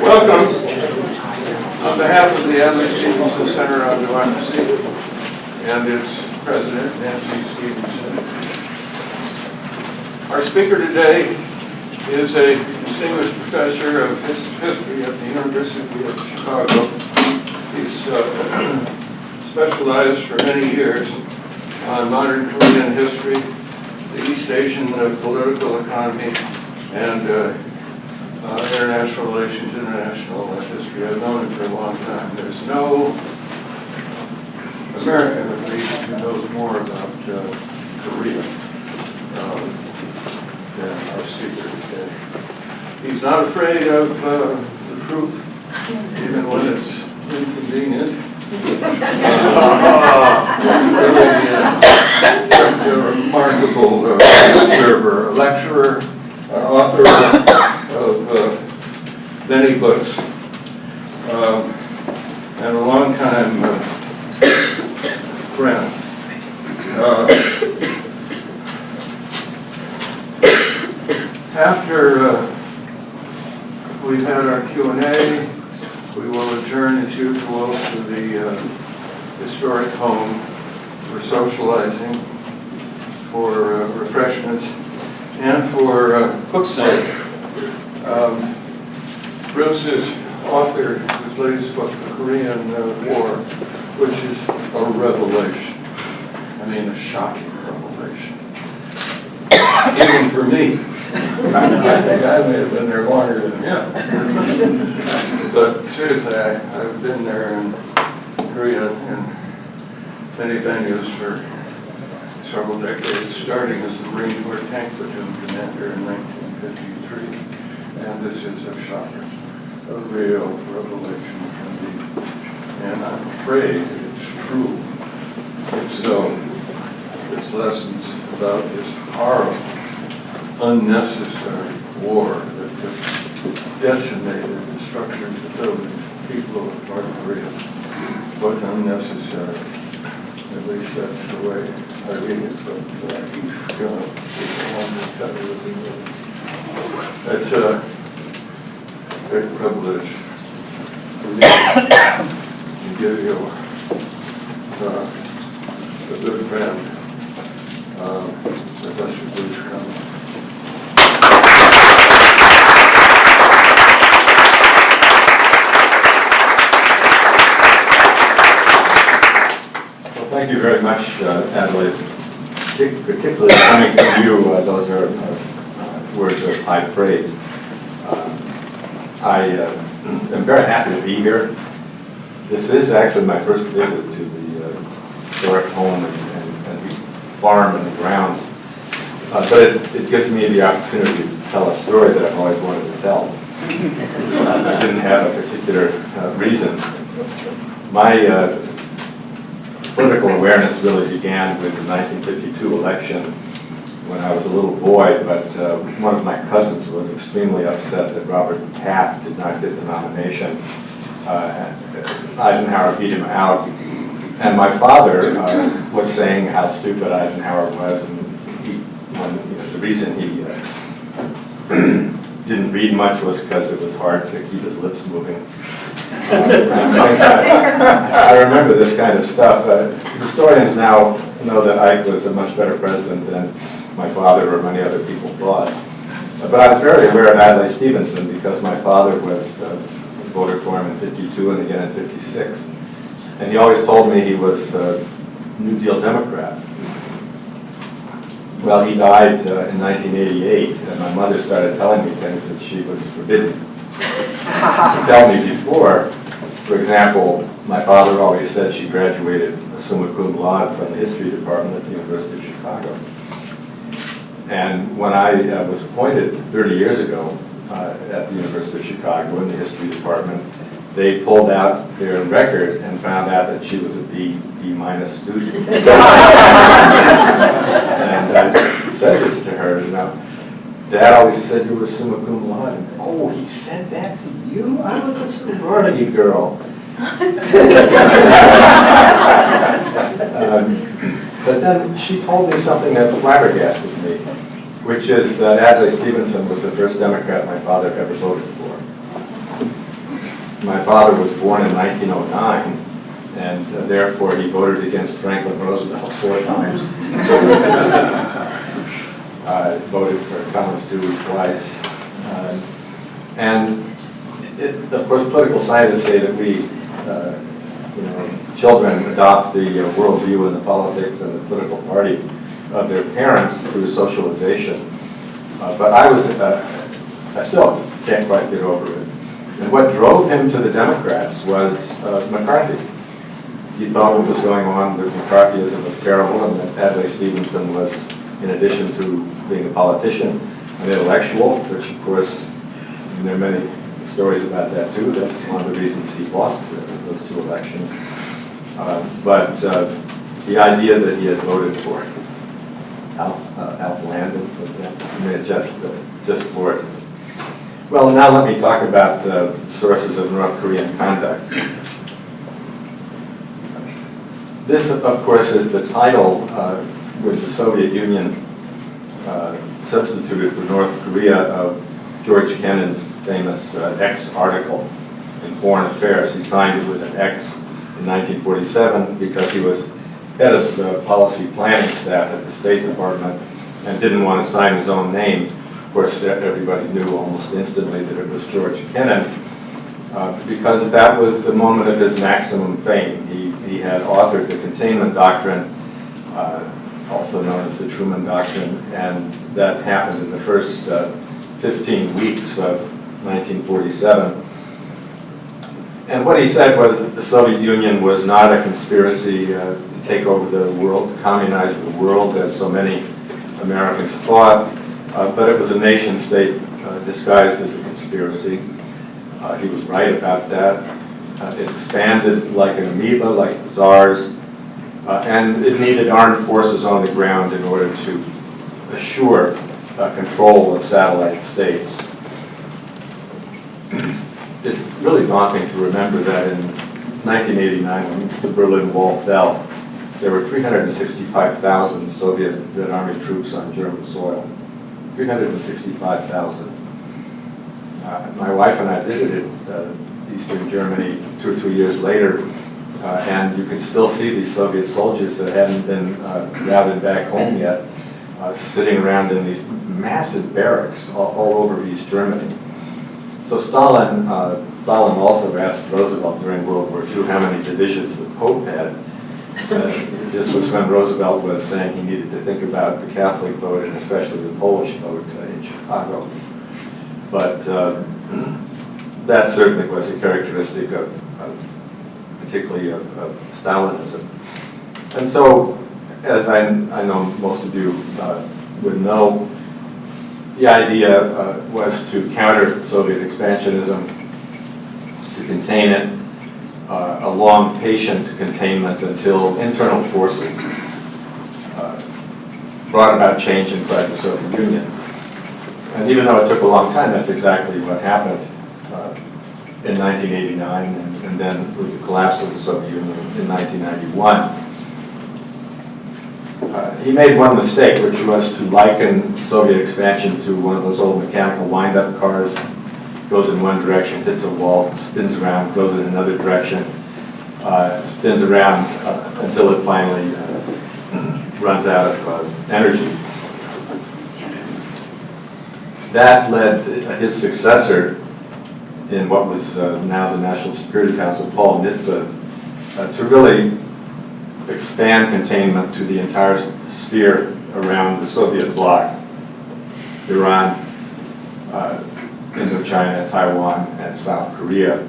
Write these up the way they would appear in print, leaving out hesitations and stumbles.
Welcome. On behalf of the Adlai Stevenson Center on Democracy and its president, Nancy Stevenson, our speaker today is a distinguished professor of history at the University of Chicago. He's specialized for many years on modern Korean history, the East Asian political economy, and international relations, international history. I've known him for a long time. There's no American, at least, who knows more about Korea than our speaker today. He's not afraid of the truth, even when it's inconvenient. Really a remarkable observer, a lecturer, author of many books, and a long-time friend. After we've had our Q&A, we will adjourn as usual to the historic home for socializing, for refreshments, and for book signing. Bruce has authored his latest book, The Korean War, which is a revelation. I mean, a shocking revelation. Even for me. I think I may have been there longer than him. But seriously, I've been there in Korea in many venues for several decades, starting as the Marine Corps Tank Platoon Commander in 1953. And this is a shocker, a real revelation from me. And I'm afraid it's true. It's lessons about this horrible, unnecessary war that just decimated the structures of the people of North Korea. But unnecessary. At least that's the way I read it, but he's going to tell you what he knows. It's a great privilege for me to give you a good friend, Professor Bruce Cumings. Thank you very much, Adlai. Particularly coming from you, those are words of high praise. I am very happy to be here. This is actually my first visit to the historic home and the farm and the grounds. But it gives me the opportunity to tell a story that I've always wanted to tell. I didn't have a particular reason. My political awareness really began with the 1952 election when I was a little boy, but one of my cousins was extremely upset that Robert Taft did not get the nomination. Eisenhower beat him out, and my father was saying how stupid Eisenhower was, and the reason he didn't read much was because it was hard to keep his lips moving. I remember this kind of stuff. Historians now know that Ike was a much better president than my father or many other people thought. But I was very aware of Adlai Stevenson because my father voted for him in '52 and again in '56. And he always told me he was a New Deal Democrat. Well, he died in 1988, and my mother started telling me things that she was forbidden to tell me before. For example, my father always said she graduated summa cum laude from the history department at the University of Chicago. And when I was appointed 30 years ago at the University of Chicago in the history department, they pulled out their record and found out that she was a B- student. And I said this to her, Dad always said you were summa cum laude. And, oh, he said that to you? I was a sorority girl. But then she told me something that flabbergasted me, which is that Adlai Stevenson was the first Democrat my father ever voted for. my father was born in 1909, and therefore he voted against Franklin Roosevelt 4 times. Voted for Cumings twice. And of course, political scientists say that we, children adopt the worldview and the politics and the political party of their parents through socialization. But I still can't quite get over it. And what drove him to the Democrats was McCarthy. He thought what was going on with McCarthyism was terrible, and that Adlai Stevenson was, in addition to being a politician, an intellectual, which of course, and there are many stories about that too. That's one of the reasons he lost those 2 elections. But the idea that he had voted for Alf Landon, just for it. Well, now let me talk about sources of North Korean conduct. This, of course, is the title which the Soviet Union substituted for North Korea of George Kennan's famous X article in Foreign Affairs. He signed it with an X in 1947 because he was head of the policy planning staff at the State Department and didn't want to sign his own name. Of course, everybody knew almost instantly that it was George Kennan because that was the moment of his maximum fame. He had authored the Containment Doctrine, also known as the Truman Doctrine, and that happened in the first 15 weeks of 1947. And what he said was that the Soviet Union was not a conspiracy to take over the world, to communize the world, as so many Americans thought, but it was a nation state disguised as a conspiracy. He was right about that. It expanded like an amoeba, like the czars, and it needed armed forces on the ground in order to assure control of satellite states. It's really daunting to remember that in 1989, when the Berlin Wall fell, there were 365,000 Soviet Red Army troops on German soil. 365,000. My wife and I visited Eastern Germany 2 or 3 years later, and you can still see these Soviet soldiers that hadn't been routed back home yet, sitting around in these massive barracks all over East Germany. So Stalin also asked Roosevelt during World War II how many divisions the Pope had. This was when Roosevelt was saying he needed to think about the Catholic vote and especially the Polish vote in Chicago. But that certainly was a characteristic of particularly of Stalinism. And so, as I know most of you would know, the idea was to counter Soviet expansionism, to contain it, a long, patient containment until internal forces brought about change inside the Soviet Union. And even though it took a long time, that's exactly what happened in 1989 and then with the collapse of the Soviet Union in 1991. He made one mistake, which was to liken Soviet expansion to one of those old mechanical wind-up cars. Goes in one direction, hits a wall, spins around, goes in another direction, spins around until it finally runs out of energy. That led his successor in what was now the National Security Council, Paul Nitze, to really expand containment to the entire sphere around the Soviet bloc, Iran, Indochina, Taiwan, and South Korea.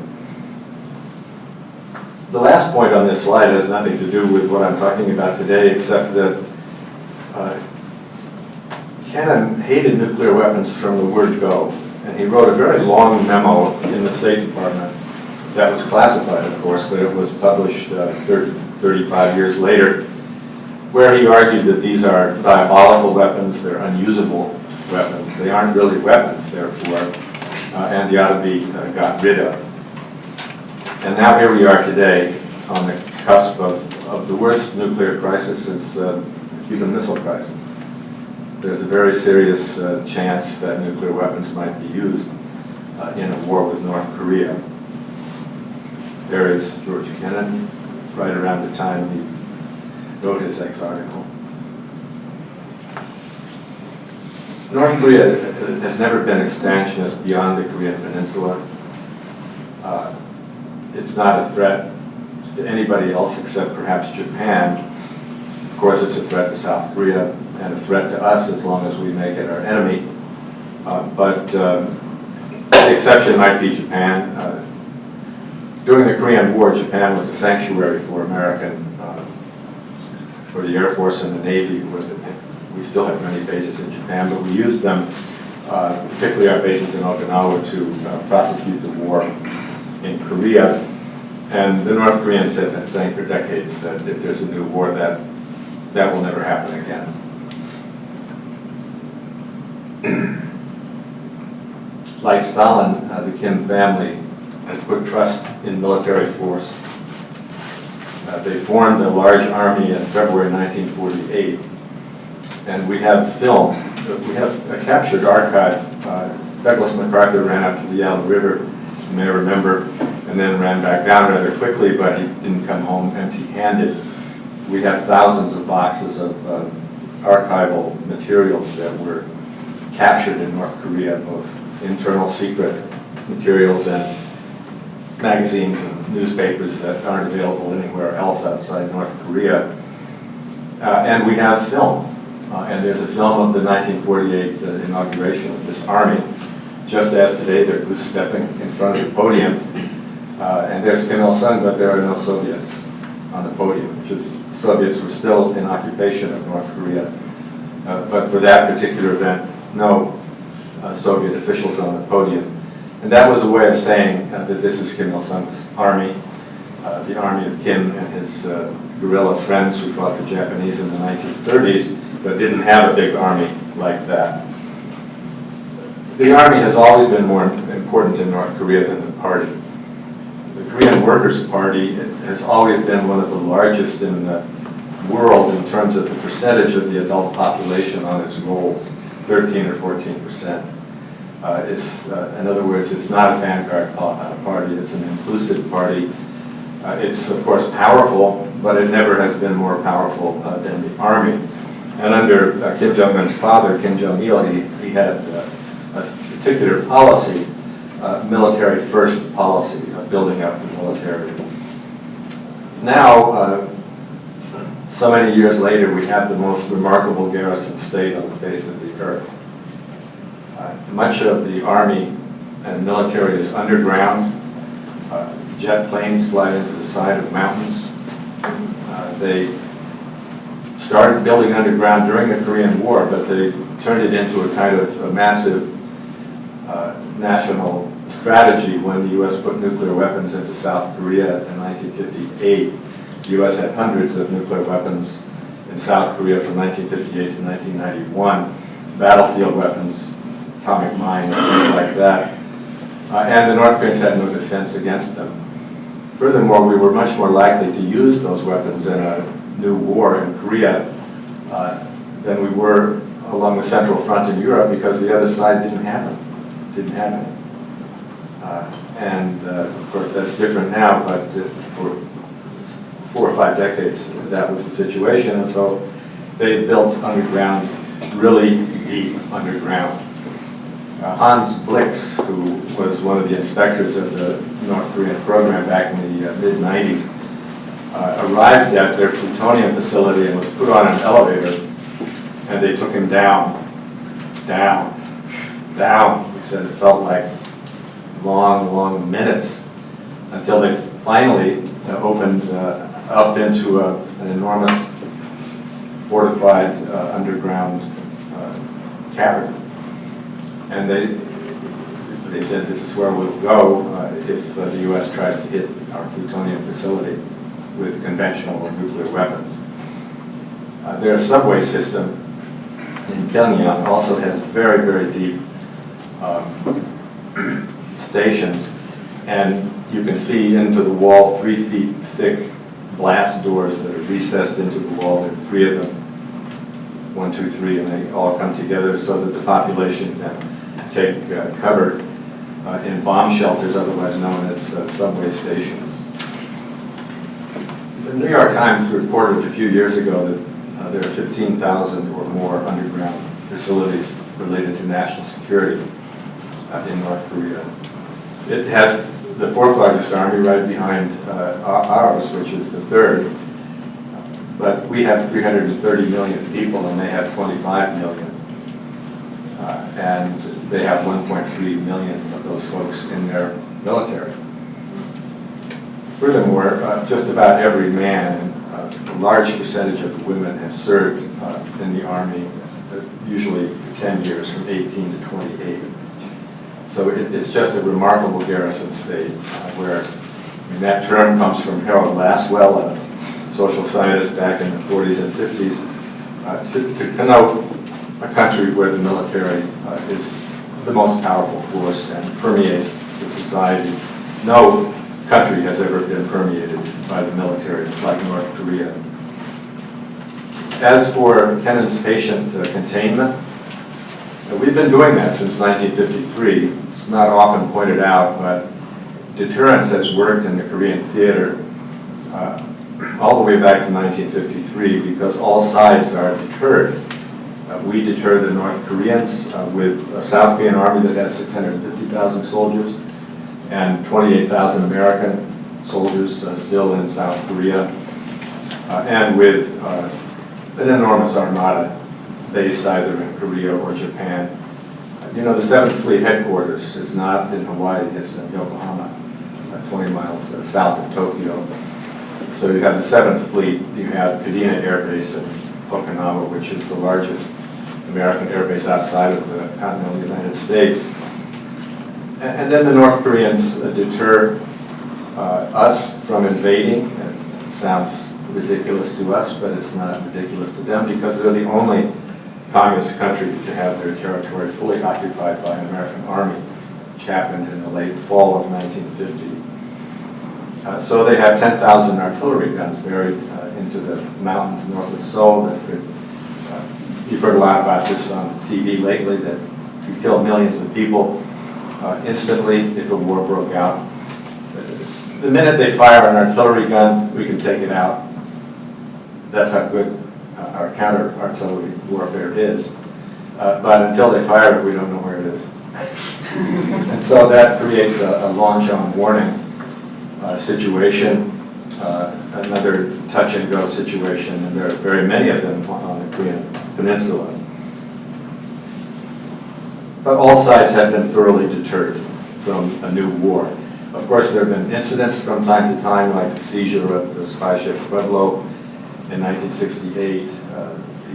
The last point on this slide has nothing to do with what I'm talking about today, except that Kennan hated nuclear weapons from the word go, and he wrote a very long memo in the State Department that was classified, of course, but it was published 35 years later, where he argued that these are diabolical weapons, they're unusable weapons, they aren't really weapons, therefore, and they ought to be got rid of. And now here we are today on the cusp of the worst nuclear crisis since the Cuban Missile Crisis. There's a very serious chance that nuclear weapons might be used in a war with North Korea. There is George Kennan, right around the time he wrote his article. North Korea has never been expansionist beyond the Korean Peninsula. It's not a threat to anybody else except perhaps Japan. Of course, it's a threat to South Korea and a threat to us as long as we make it our enemy. But the exception might be Japan. During the Korean War, Japan was a sanctuary for for the Air Force and the Navy. We still have many bases in Japan, but we used them, particularly our bases in Okinawa, to prosecute the war in Korea. And the North Koreans have been saying for decades that if there's a new war, that will never happen again. Like Stalin, the Kim family has put trust in military force. They formed a large army in February 1948, and we have film. We have a captured archive. Douglas MacArthur ran up to the Yale River, you may remember, and then ran back down rather quickly, but he didn't come home empty-handed. We have thousands of boxes of archival materials that were captured in North Korea, both internal secret materials and magazines and newspapers that aren't available anywhere else outside North Korea. And we have film. And there's a film of the 1948 inauguration of this army. Just as today, they're goose-stepping in front of the podium. And there's Kim Il-sung, but there are no Soviets on the podium, which is Soviets were still in occupation of North Korea. But for that particular event, no Soviet officials on the podium. And that was a way of saying that this is Kim Il-sung's army, the army of Kim and his guerrilla friends who fought the Japanese in the 1930s, but didn't have a big army like that. The army has always been more important in North Korea than the party. The Korean Workers' Party has always been one of the largest in the world in terms of the percentage of the adult population on its rolls, 13 or 14%. In other words, it's not a vanguard party, it's an inclusive party. It's, of course, powerful, but it never has been more powerful than the army. And under Kim Jong-un's father, Kim Jong-il, he had a particular policy, military first policy, of building up the military. Now, so many years later, we have the most remarkable garrison state on the face of the earth. Much of the army and military is underground. Jet planes fly into the side of mountains. They started building underground during the Korean War, but they turned it into a kind of a massive national strategy when the U.S. put nuclear weapons into South Korea in 1958. The U.S. had hundreds of nuclear weapons in South Korea from 1958 to 1991, battlefield weapons, atomic mines, things like that. And the North Koreans had no defense against them. Furthermore, we were much more likely to use those weapons in a new war in Korea than we were along the Central Front in Europe because the other side didn't have them. Of course, that's different now, but for 4 or 5 decades, that was the situation. And so they built underground, really deep underground. Hans Blix, who was one of the inspectors of the North Korean program back in the mid-90s, arrived at their plutonium facility and was put on an elevator, and they took him down. He said it felt like long minutes until they finally opened up into an enormous fortified underground cavern. And they said this is where we'll go if the U.S. tries to hit our plutonium facility with conventional or nuclear weapons. Their subway system in Pyongyang also has very, very deep stations, and you can see into the wall 3 feet thick glass doors that are recessed into the wall. There are 3 of them, 1, 2, 3, and they all come together so that the population can take cover in bomb shelters, otherwise known as subway stations. The New York Times reported a few years ago that there are 15,000 or more underground facilities related to national security in North Korea. It has the fourth largest army right behind ours, which is the third. But we have 330 million people and they have 25 million. And they have 1.3 million of those folks in their military. Furthermore, just about every man and a large percentage of the women have served in the Army, usually for 10 years, from 18 to 28. So it's just a remarkable garrison state where, I mean, that term comes from Harold Lasswell, a social scientist back in the 40s and 50s, to connote a country where the military is the most powerful force and permeates the society. No country has ever been permeated by the military like North Korea. As for Kennan's patient containment, we've been doing that since 1953. It's not often pointed out, but deterrence has worked in the Korean theater all the way back to 1953 because all sides are deterred. We deter the North Koreans with a South Korean army that has 650,000 soldiers and 28,000 American soldiers still in South Korea, and with an enormous armada based either in Korea or Japan. You know, the 7th Fleet headquarters is not in Hawaii, it's in Yokohama, 20 miles south of Tokyo. So you have the 7th Fleet, you have Kadena Air Base in Okinawa, which is the largest American air base outside of the continental United States. And then the North Koreans deter us from invading. It sounds ridiculous to us, but it's not ridiculous to them because they're the only communist country to have their territory fully occupied by an American army, which happened in the late fall of 1950. So they have 10,000 artillery guns buried into the mountains north of Seoul that could, you've heard a lot about this on TV lately, that could kill millions of people instantly if a war broke out. The minute they fire an artillery gun, we can take it out. That's how good our counter-artillery warfare is. But until they fire it, we don't know where it is. And so that creates a launch-on warning situation, another touch-and-go situation, and there are very many of them on the Korean Peninsula. But all sides have been thoroughly deterred from a new war. Of course, there have been incidents from time to time, like the seizure of the spy ship Pueblo in 1968,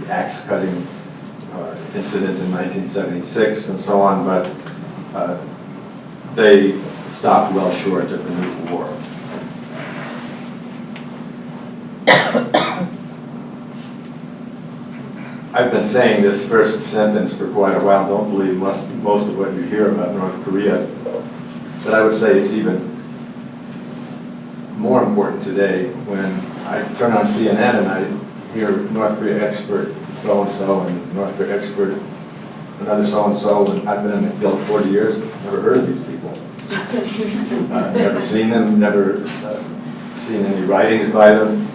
the axe-cutting incident in 1976, and so on, but they stopped well short of a new war. I've been saying this first sentence for quite a while. Don't believe most of what you hear about North Korea. But I would say it's even more important today when I turn on CNN and I hear North Korea expert so-and-so and North Korea expert another so-and-so, and I've been in the field 40 years, never heard of these people. Never seen them, never seen any writings by them.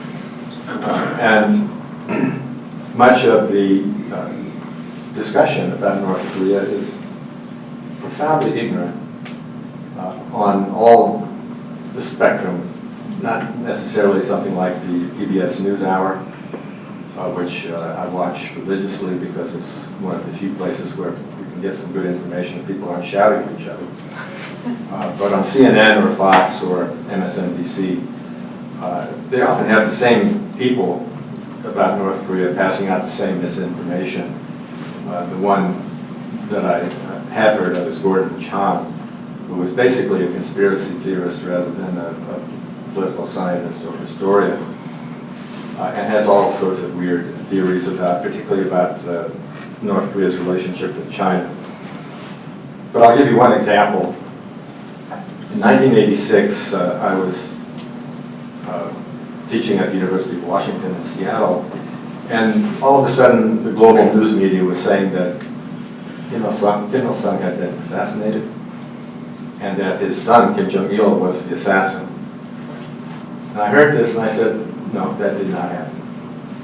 And much of the discussion about North Korea is profoundly ignorant on all the spectrum, not necessarily something like the PBS NewsHour, which I watch religiously because it's one of the few places where we can get some good information and people aren't shouting at each other. But on CNN or Fox or MSNBC, they often have the same people about North Korea passing out the same misinformation. The one that I have heard of is Gordon Chang, who was basically a conspiracy theorist rather than a political scientist or historian, and has all sorts of weird theories about, particularly about North Korea's relationship with China. But I'll give you one example. In 1986, I was teaching at the University of Washington in Seattle, and all of a sudden the global news media was saying that Kim Il-sung had been assassinated, and that his son, Kim Jong-il, was the assassin. And I heard this and I said, No, that did not happen.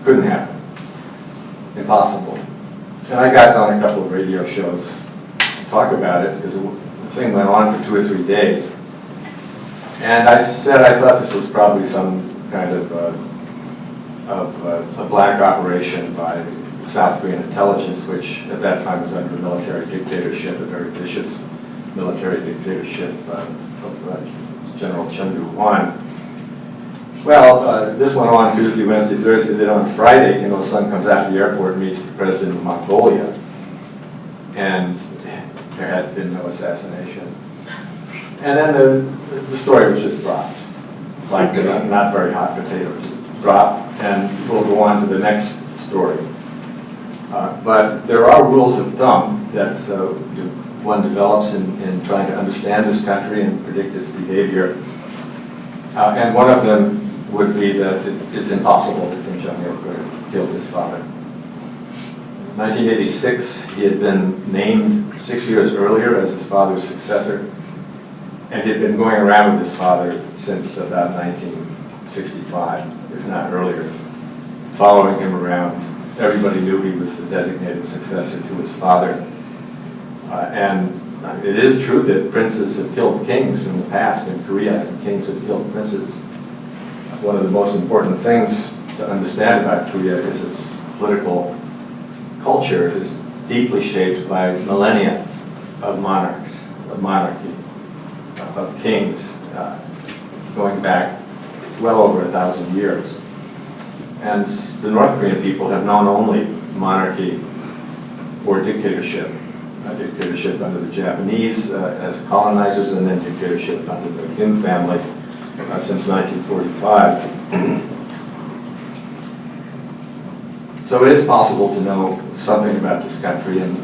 Couldn't happen. Impossible. And I got on a couple of radio shows to talk about it because the thing went on for 2 or 3 days. And I said I thought this was probably some kind of a black operation by South Korean intelligence, which at that time was under military dictatorship, a very vicious military dictatorship of General Jung-Un. Well, this went on Tuesday, Wednesday, Thursday, then on Friday, Kim Il-sung comes out of the airport and meets the president of Mongolia. And there had been no assassination. And then the story was just dropped. Like a not very hot potato, just dropped, and we'll go on to the next story. But there are rules of thumb that one develops in trying to understand this country and predict its behavior. And one of them would be that it's impossible that Kim Jong-il could have killed his father. In 1986, he had been named 6 years earlier as his father's successor, and he had been going around with his father since about 1965, if not earlier, following him around. Everybody knew he was the designated successor to his father. And it is true that princes have killed kings in the past in Korea, and kings have killed princes. One of the most important things to understand about Korea is its political culture is deeply shaped by millennia of monarchs, of monarchy, of kings, going back well over 1,000 years. And the North Korean people have known only monarchy or dictatorship. Dictatorship under the Japanese as colonizers, and then dictatorship under the Kim family since 1945. So it is possible to know something about this country, and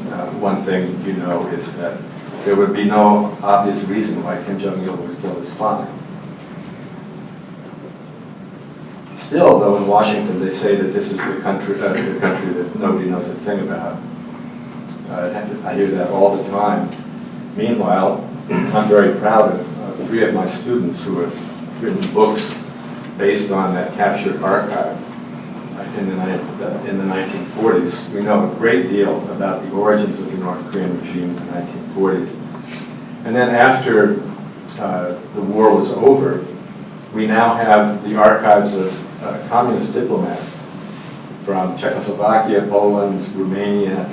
one thing you know is that there would be no obvious reason why Kim Jong-il would kill his father. Still, though, in Washington they say that this is the country that nobody knows a thing about. I hear that all the time. Meanwhile, I'm very proud of 3 of my students who have written books based on that captured archive in the 1940s. We know a great deal about the origins of the North Korean regime in the 1940s. And then after the war was over, we now have the archives of communist diplomats from Czechoslovakia, Poland, Romania.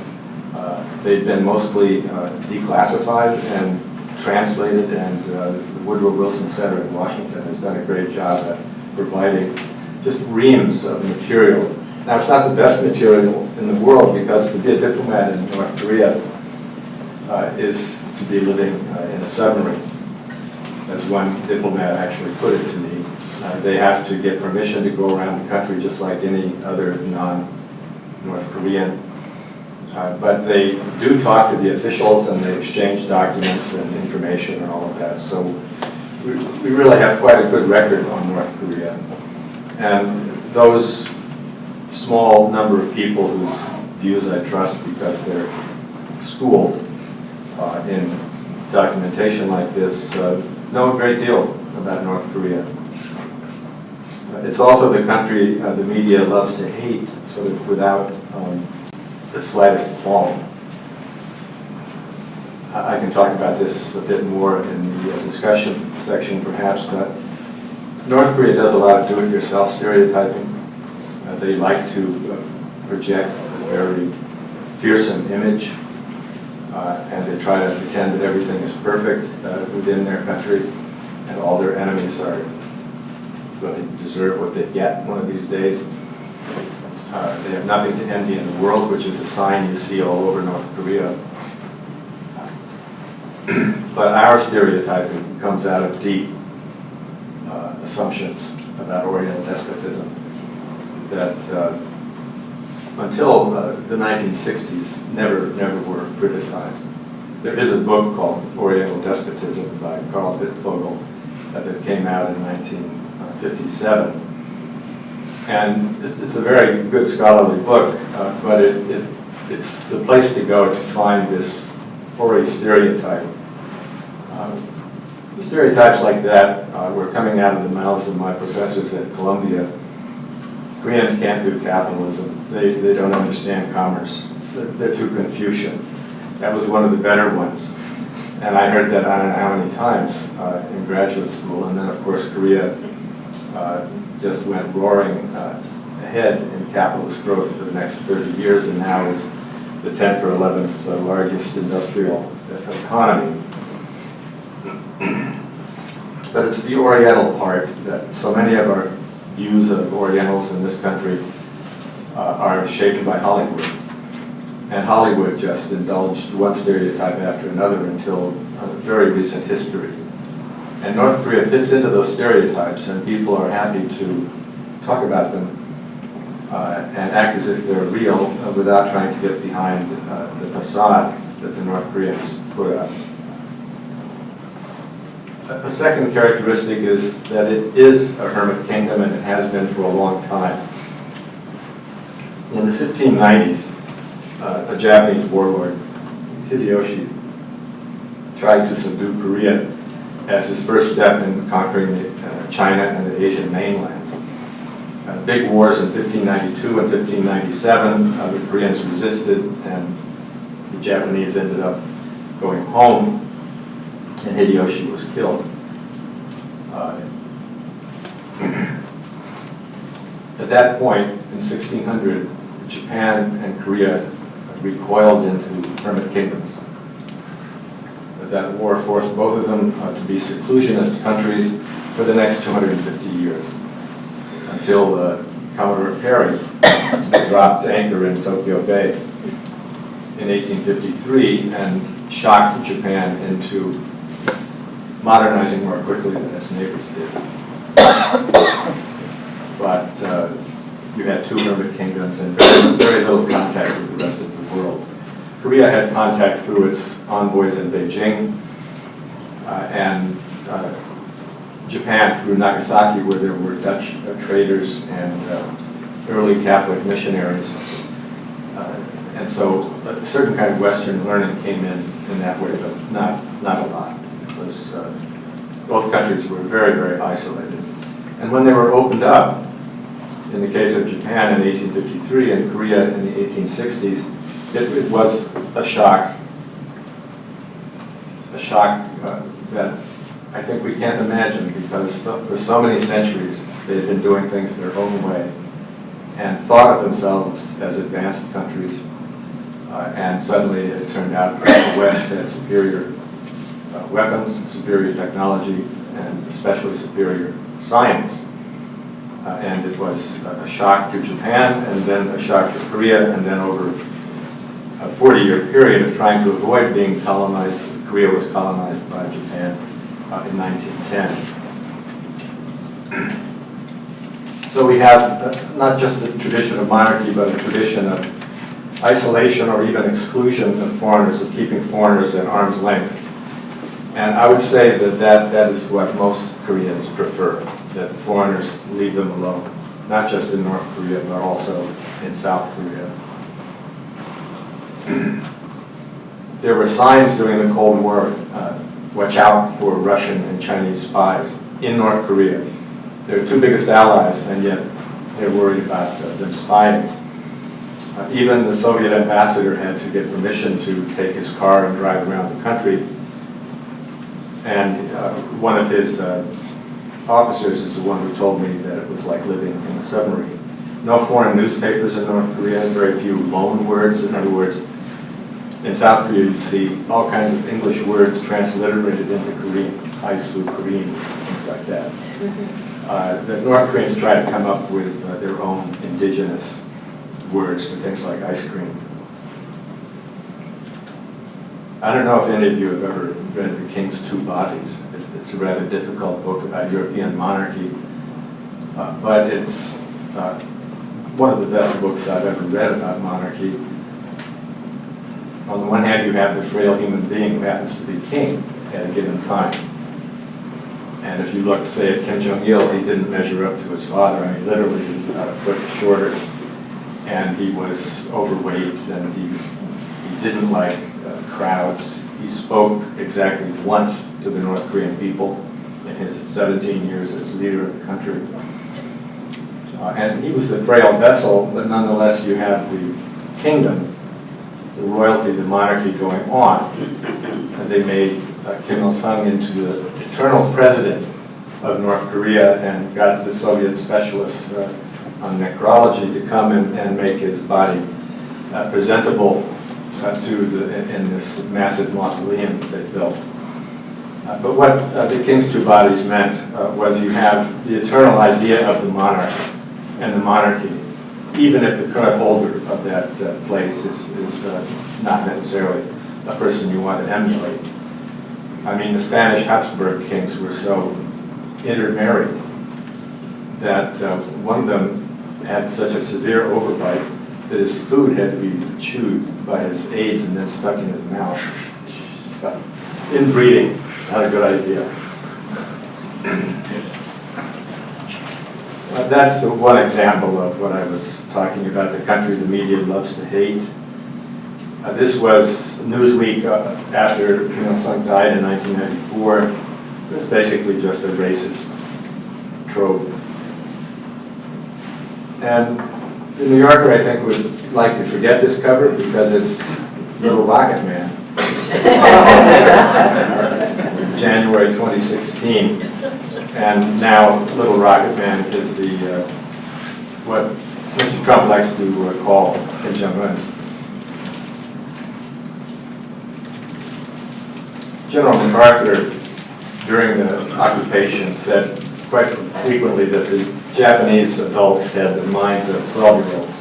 They've been mostly declassified and translated, and the Woodrow Wilson Center in Washington has done a great job at providing just reams of material. Now, it's not the best material in the world, because to be a diplomat in North Korea is to be living in a submarine, as one diplomat actually put it to me. They have to get permission to go around the country just like any other non-North Korean. But they do talk to the officials, and they exchange documents and information and all of that. So we really have quite a good record on North Korea. And those small number of people whose views I trust because they're schooled in documentation like this know a great deal about North Korea. It's also the country the media loves to hate, sort of without the slightest qualm. I can talk about this a bit more in the discussion section perhaps, but North Korea does a lot of do-it-yourself stereotyping. They like to project a very fearsome image, and they try to pretend that everything is perfect within their country, and all their enemies are going to deserve what they get one of these days. They have nothing to envy in the world, which is a sign you see all over North Korea. But our stereotyping comes out of deep assumptions about Oriental despotism that until the 1960s never were criticized. There is a book called Oriental Despotism by Carl Wittfogel that came out in 1957. And it's a very good scholarly book, but it's the place to go to find this hoary stereotype. The stereotypes like that were coming out of the mouths of my professors at Columbia Koreans can't do capitalism. They don't understand commerce. They're too Confucian. That was one of the better ones. And I heard that I don't know how many times in graduate school. And then, of course, Korea just went roaring ahead in capitalist growth for the next 30 years, and now is the 10th or 11th largest industrial economy. But it's the Oriental part that so many of our views of Orientals in this country are shaped by Hollywood. And Hollywood just indulged one stereotype after another until very recent history. And North Korea fits into those stereotypes, and people are happy to talk about them and act as if they're real without trying to get behind the facade that the North Koreans put up. A second characteristic is that it is a hermit kingdom, and it has been for a long time. In the 1590s, a Japanese warlord, Hideyoshi, tried to subdue Korea as his first step in conquering China and the Asian mainland. Big wars in 1592 and 1597, the Koreans resisted, and the Japanese ended up going home, and Hideyoshi was killed. At that point, in 1600, Japan and Korea recoiled into hermit kingdoms. That war forced both of them to be seclusionist countries for the next 250 years, until Commodore Perry dropped anchor in Tokyo Bay in 1853 and shocked Japan into modernizing more quickly than its neighbors did. But you had two hermit kingdoms and very little contact with the rest of the world. Korea had contact through its envoys in Beijing, and Japan through Nagasaki, where there were Dutch traders and early Catholic missionaries. And so a certain kind of Western learning came in that way, but not a lot. It was, both countries were very, very isolated. And when they were opened up, in the case of Japan in 1853 and Korea in the 1860s, it was a shock that I think we can't imagine, because for so many centuries they had been doing things their own way and thought of themselves as advanced countries, and suddenly it turned out that the West had superior weapons, superior technology, and especially superior science. And it was a shock to Japan, and then a shock to Korea, and then over a 40-year period of trying to avoid being colonized, Korea was colonized by Japan in 1910. So we have not just the tradition of monarchy, but a tradition of isolation or even exclusion of foreigners, of keeping foreigners at arm's length. And I would say that is what most Koreans prefer, that foreigners leave them alone, not just in North Korea, but also in South Korea. There were signs during the Cold War, watch out for Russian and Chinese spies in North Korea. They're two biggest allies, and yet they're worried about them spying. Even the Soviet ambassador had to get permission to take his car and drive around the country. And one of his officers is the one who told me that it was like living in a submarine. No foreign newspapers in North Korea, very few loan words. In other words, in South Korea you see all kinds of English words transliterated into Korean, Haisu, Korean, things like that. The North Koreans try to come up with their own indigenous words for things like ice cream. I don't know if any of you have ever read The King's Two Bodies. It's a rather difficult book about European monarchy, but it's one of the best books I've ever read about monarchy. On the one hand, you have the frail human being who happens to be king at a given time. And if you look, say, at Kim Jong-il, he didn't measure up to his father. I mean, literally, he was about a foot shorter. And he was overweight, and he didn't like crowds. He spoke exactly once to the North Korean people in his 17 years as leader of the country. And he was the frail vessel, but nonetheless you have the kingdom, the royalty, the monarchy going on. And they made Kim Il-sung into the eternal president of North Korea and got the Soviet specialists on necrology to come and make his body presentable in this massive mausoleum that they built. But what the king's two bodies meant was you have the eternal idea of the monarch and the monarchy, even if the current holder of that place is not necessarily a person you want to emulate. I mean, the Spanish Habsburg kings were so intermarried that one of them had such a severe overbite that his food had to be chewed by his aides and then stuck in his mouth. So, inbreeding, not a good idea. That's one example of what I was talking about, the country the media loves to hate. This was Newsweek after Kim Il-sung died in 1994. It was basically just a racist trope. And the New Yorker, I think, would like to forget this cover because it's Little Rocket Man. January 2016. And now Little Rocket Man is the, what Mr. Trump likes to call Kim Jong-Un. General MacArthur, during the occupation, said quite frequently that the Japanese adults had the minds of 12-year-olds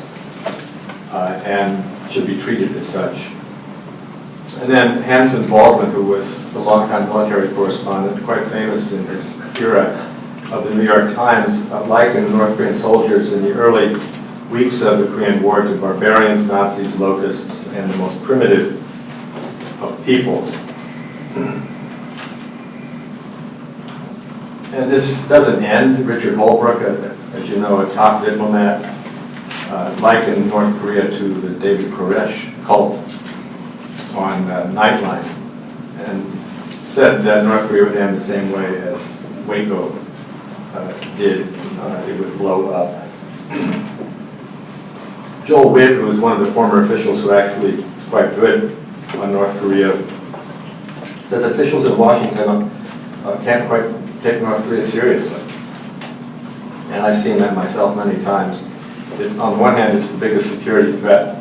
and should be treated as such. And then Hanson Baldwin, who was the longtime military correspondent, quite famous in his era of the New York Times, likened North Korean soldiers in the early weeks of the Korean War to barbarians, Nazis, locusts, and the most primitive of peoples. And this doesn't end. Richard Holbrooke, as you know, a top diplomat, likened North Korea to the David Koresh cult on Nightline, and said that North Korea would end the same way as Waco did. It would blow up. Joel Witt, who was one of the former officials who actually was quite good on North Korea, says officials in Washington can't quite take North Korea seriously. And I've seen that myself many times. On the one hand, it's the biggest security threat,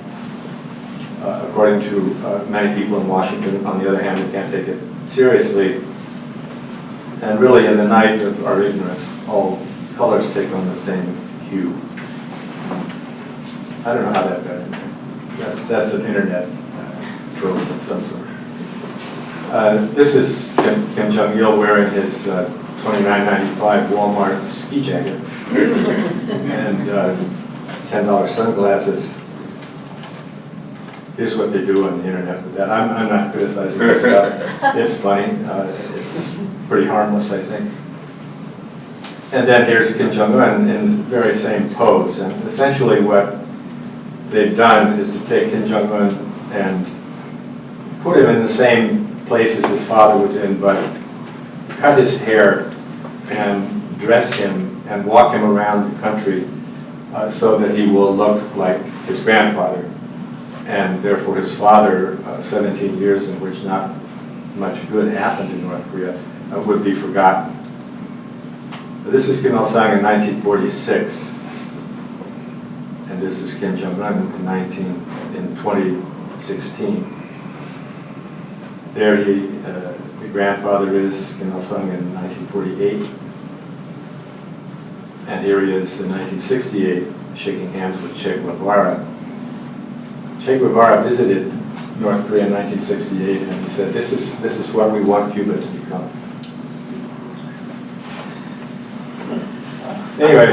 according to many people in Washington. On the other hand, we can't take it seriously. And really, in the night of our ignorance, all colors take on the same hue. I don't know how that got in there. That's an internet trope of some sort. This is Kim Jong-il wearing his $29.95 Walmart ski jacket and $10 sunglasses. Here's what they do on the internet with that. I'm not criticizing this stuff. It's funny. It's pretty harmless, I think. And then here's Kim Jong-un in the very same pose. And essentially what they've done is to take Kim Jong-un and put him in the same places his father was in, but cut his hair and dress him and walk him around the country so that he will look like his grandfather. And therefore his father, 17 years in which not much good happened in North Korea, would be forgotten. This is Kim Il-sung in 1946, and this is Kim Jong-un in 2016. There the grandfather is Kim Il-sung in 1948, and here he is in 1968, shaking hands with Che Guevara. Che Guevara visited North Korea in 1968, and he said, "This is what we want Cuba to become." Anyway,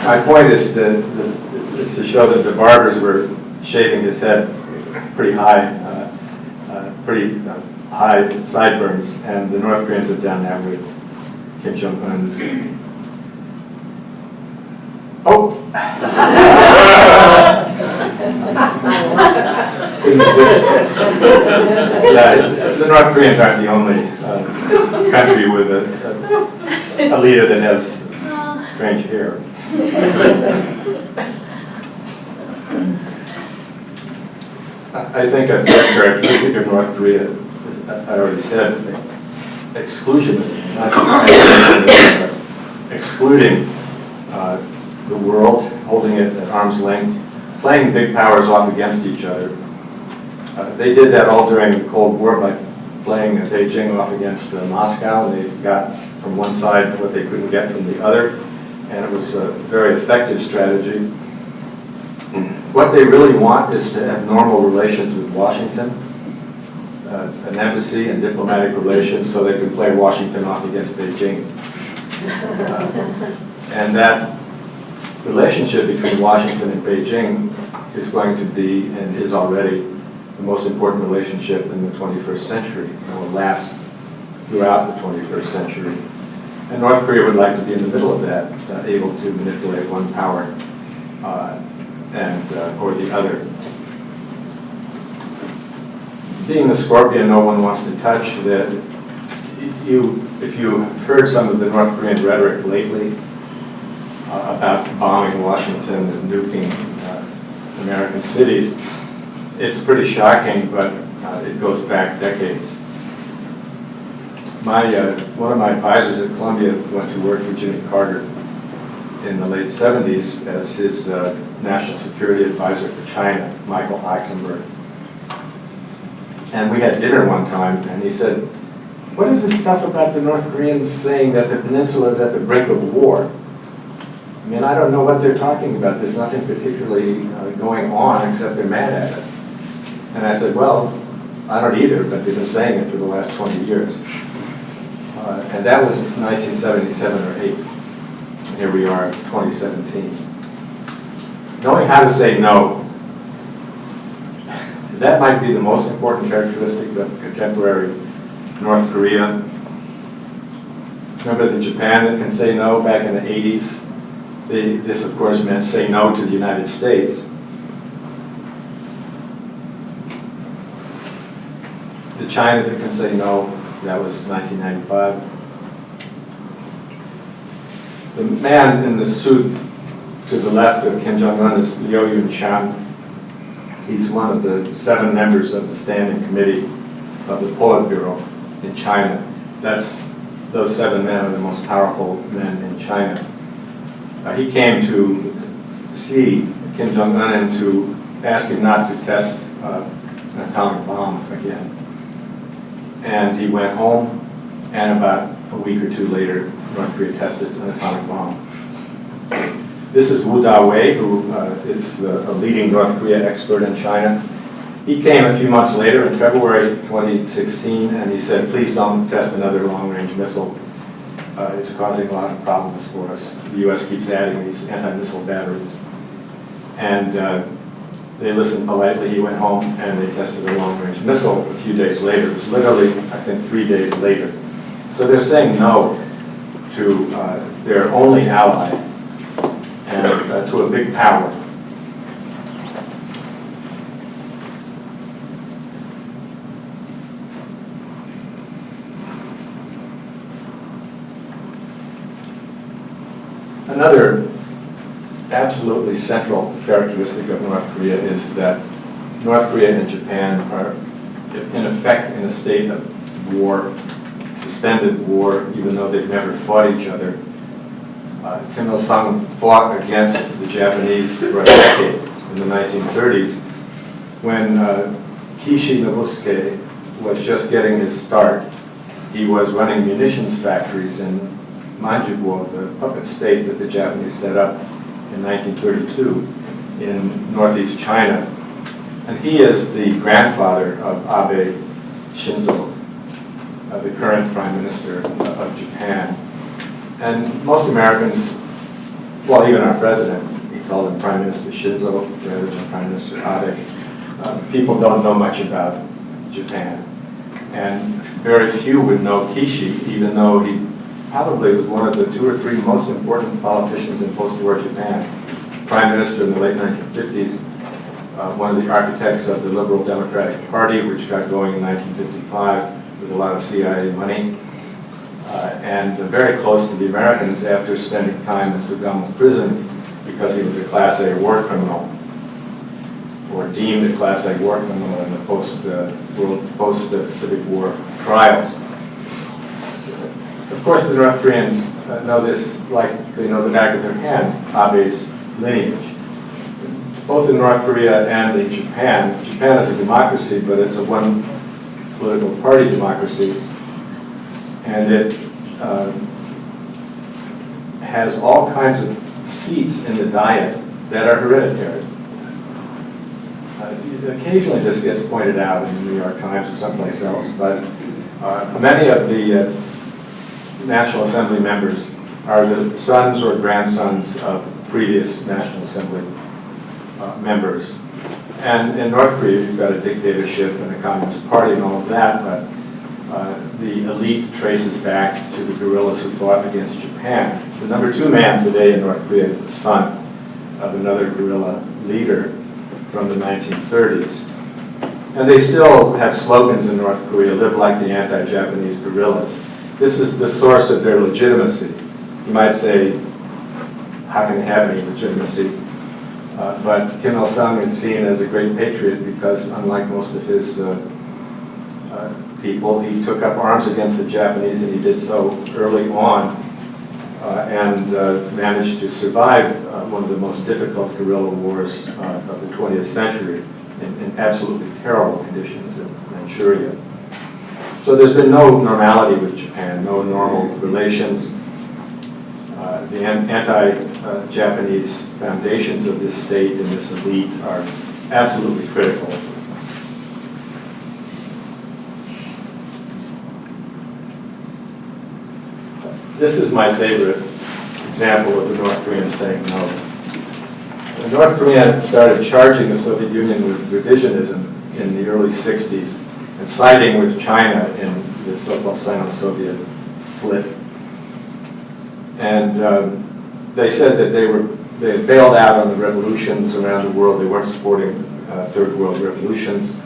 my point is to show that the barbers were shaving his head pretty high sideburns, and the North Koreans have done that with Kim Jong-un. Oh! Yeah, the North Koreans aren't the only country with a leader that has strange hair. I think a characteristic of North Korea, as I already said, exclusionism, not just excluding the world, holding it at arm's length, playing big powers off against each other. They did that all during the Cold War by playing Beijing off against Moscow. They got from one side what they couldn't get from the other, and it was a very effective strategy. What they really want is to have normal relations with Washington, an embassy and diplomatic relations, so they can play Washington off against Beijing. And that relationship between Washington and Beijing is going to be, and is already, the most important relationship in the 21st century, and will last throughout the 21st century. And North Korea would like to be in the middle of that, able to manipulate one power or the other. Being the Scorpion no one wants to touch, that if you have heard some of the North Korean rhetoric lately about bombing Washington and nuking American cities, it's pretty shocking, but it goes back decades. One of my advisors at Columbia went to work for Jimmy Carter in the late 70s as his national security advisor for China, Michael Oxenberg. And we had dinner one time, and he said, "What is this stuff about the North Koreans saying that the peninsula is at the brink of war? I mean, I don't know what they're talking about. There's nothing particularly going on except they're mad at us." And I said, "Well, I don't either, but they've been saying it for the last 20 years. And that was 1977 or 8. Here we are in 2017. Knowing how to say no, that might be the most important characteristic of contemporary North Korea. Remember the Japan that can say no back in the 80s? This, of course, meant say no to the United States. The China that can say no, that was 1995. The man in the suit to the left of Kim Jong-Un is Liu Yun-chan. He's one of the 7 members of the Standing Committee of the Politburo in China. Those 7 men are the most powerful men in China. He came to see Kim Jong-un and to ask him not to test an atomic bomb again. And he went home, and about a week or 2 later, North Korea tested an atomic bomb. This is Wu Da-wei, who is a leading North Korea expert in China. He came a few months later in February 2016, and he said, "Please don't test another long-range missile. It's causing a lot of problems for us. The U.S. keeps adding these anti-missile batteries." And they listened politely. He went home, and they tested a long-range missile a few days later. It was literally, I think, 3 days later. So they're saying no to their only ally and to a big power. Another absolutely central characteristic of North Korea is that North Korea and Japan are, in effect, in a state of war, suspended war, even though they've never fought each other. Kim Il-sung fought against the Japanese for a decade in the 1930s when Kishi Nobusuke was just getting his start. He was running munitions factories in Manchukuo, the puppet state that the Japanese set up in 1932 in northeast China. And he is the grandfather of Abe Shinzo, the current Prime Minister of Japan. And most Americans, well, even our president, he called him Prime Minister Shinzo rather than Prime Minister Abe. People don't know much about Japan. And very few would know Kishi, even though he probably was one of the 2 or 3 most important politicians in post-war Japan. Prime Minister in the late 1950s, one of the architects of the Liberal Democratic Party, which got going in 1955 with a lot of CIA money. and very close to the Americans after spending time in Sugamo prison because he was a Class A war criminal, or deemed a Class A war criminal in the post-Pacific War trials. Of course, the North Koreans know this like they know the back of their hand, Abe's lineage. Both in North Korea and in Japan. Japan is a democracy, but it's a one political party democracy, and it has all kinds of seats in the Diet that are hereditary. Occasionally this gets pointed out in the New York Times or someplace else, but many of the National Assembly members are the sons or grandsons of previous National Assembly members. And in North Korea, you've got a dictatorship and a communist party and all of that, but the elite traces back to the guerrillas who fought against Japan. The number 2 man today in North Korea is the son of another guerrilla leader from the 1930s. And they still have slogans in North Korea, live like the anti-Japanese guerrillas. This is the source of their legitimacy. You might say, how can they have any legitimacy? But Kim Il-sung is seen as a great patriot because, unlike most of his people, he took up arms against the Japanese, and he did so early on, and managed to survive one of the most difficult guerrilla wars of the 20th century in absolutely terrible conditions in Manchuria. So there's been no normality with Japan, no normal relations. The anti-Japanese foundations of this state and this elite are absolutely critical. This is my favorite example of the North Koreans saying no. The North Korea started charging the Soviet Union with revisionism in the early 60s and siding with China in the so-called Sino-Soviet split. And they said that they had bailed out on the revolutions around the world. They weren't supporting third world revolutions.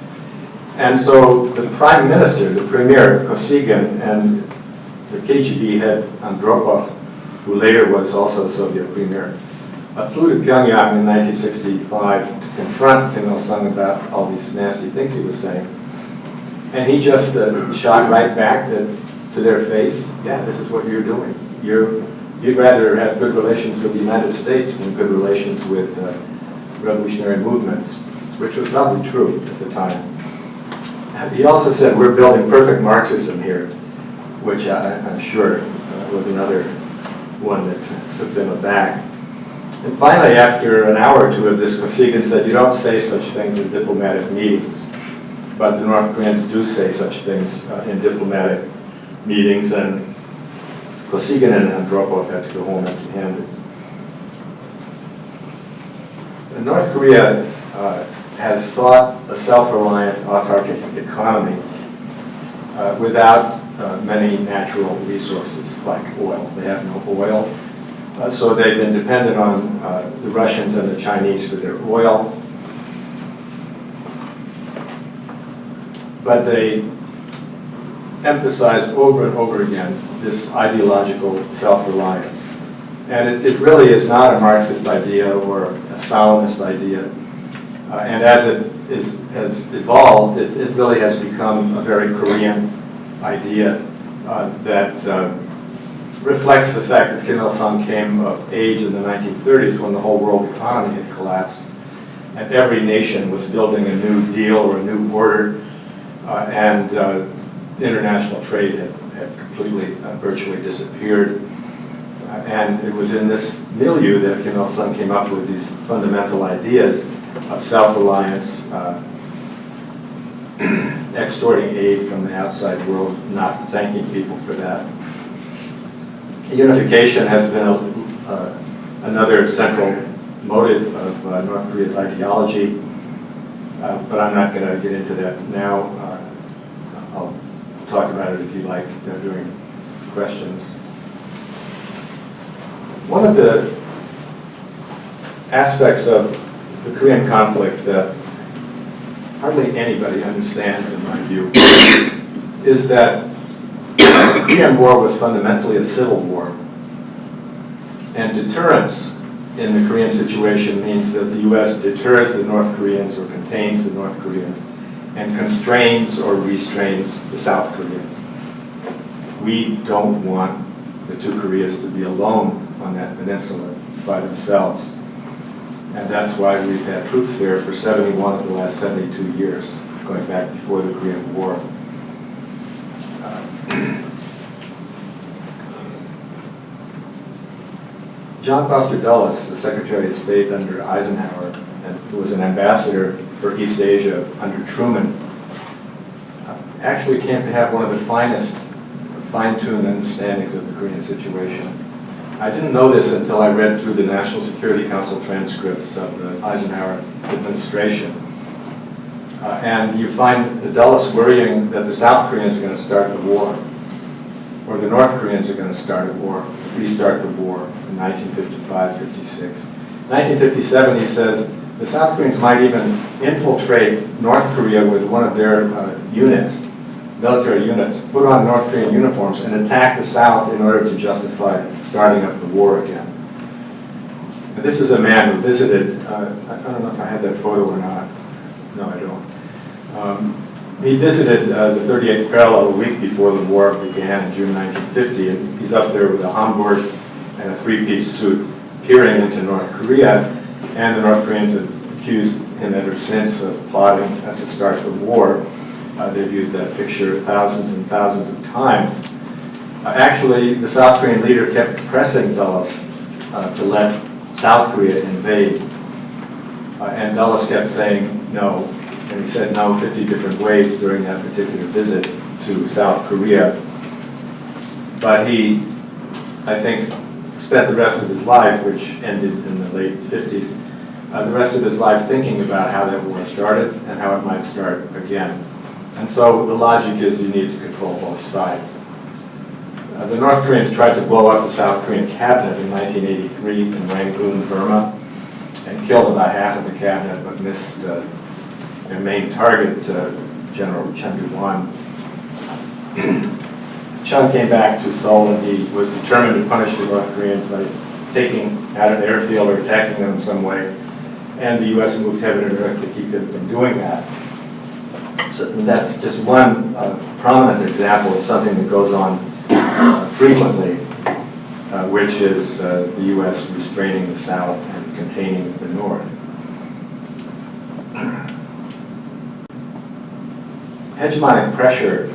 And so the prime minister, the premier, Kosygin, and the KGB head, Andropov, who later was also Soviet premier, flew to Pyongyang in 1965 to confront Kim Il-sung about all these nasty things he was saying. And he just shot right back to their face, yeah, this is what you're doing. You'd rather have good relations with the United States than good relations with revolutionary movements, which was probably true at the time. He also said, we're building perfect Marxism here, which I'm sure was another one that took them aback. And finally, after an hour or two of this, Kosygin said, you don't say such things in diplomatic meetings. But the North Koreans do say such things in diplomatic meetings, and Kosygin and Andropov had to go home empty-handed. North Korea has sought a self-reliant, autarkic economy without many natural resources like oil. They have no oil, so they've been dependent on the Russians and the Chinese for their oil. But they emphasize over and over again this ideological self-reliance. And it really is not a Marxist idea or a Stalinist idea. And as it has evolved, it really has become a very Korean idea that reflects the fact that Kim Il-sung came of age in the 1930s when the whole world economy had collapsed. And every nation was building a new deal or a new order, and international trade had completely, virtually disappeared. And it was in this milieu that Kim Il-sung came up with these fundamental ideas of self-reliance, extorting aid from the outside world, not thanking people for that. Unification has been another central motive of North Korea's ideology, but I'm not going to get into that now. I'll talk about it if you like during questions. One of the aspects of the Korean conflict that hardly anybody understands, in my view, is that the Korean War was fundamentally a civil war. And deterrence in the Korean situation means that the U.S. deters the North Koreans or contains the North Koreans and constrains or restrains the South Koreans. We don't want the two Koreas to be alone on that peninsula by themselves. And that's why we've had troops there for 71 of the last 72 years, going back before the Korean War. John Foster Dulles, the Secretary of State under Eisenhower, and who was an ambassador for East Asia under Truman, actually came to have one of the finest, fine-tuned understandings of the Korean situation. I didn't know this until I read through the National Security Council transcripts of the Eisenhower administration. And you find Dulles worrying that the South Koreans are going to start the war, or the North Koreans are going to start a war, restart the war in 1955-56. 1957, he says, the South Koreans might even infiltrate North Korea with one of their units, military units, put on North Korean uniforms and attack the South in order to justify starting up the war again. And this is a man who visited, I don't know if I had that photo or not. No, I don't. He visited the 38th parallel a week before the war began in June 1950, and he's up there with a Homburg and a three-piece suit peering into North Korea, and the North Koreans have accused him ever since of plotting to start the war. They've used that picture thousands and thousands of times. Actually, the South Korean leader kept pressing Dulles to let South Korea invade. And Dulles kept saying no. And he said no 50 different ways during that particular visit to South Korea. But he, I think, spent the rest of his life, which ended in the late 50s, the rest of his life thinking about how that war started and how it might start again. And so the logic is you need to control both sides. The North Koreans tried to blow up the South Korean cabinet in 1983 in Rangoon, Burma, and killed about half of the cabinet, but missed their main target, General Chun Doo-hwan. Chun came back to Seoul, and he was determined to punish the North Koreans by taking out an airfield or attacking them in some way. And the U.S. moved heaven and earth to keep him from doing that. So that's just one prominent example of something that goes on frequently, which is the U.S. restraining the South and containing the North. Hegemonic pressure.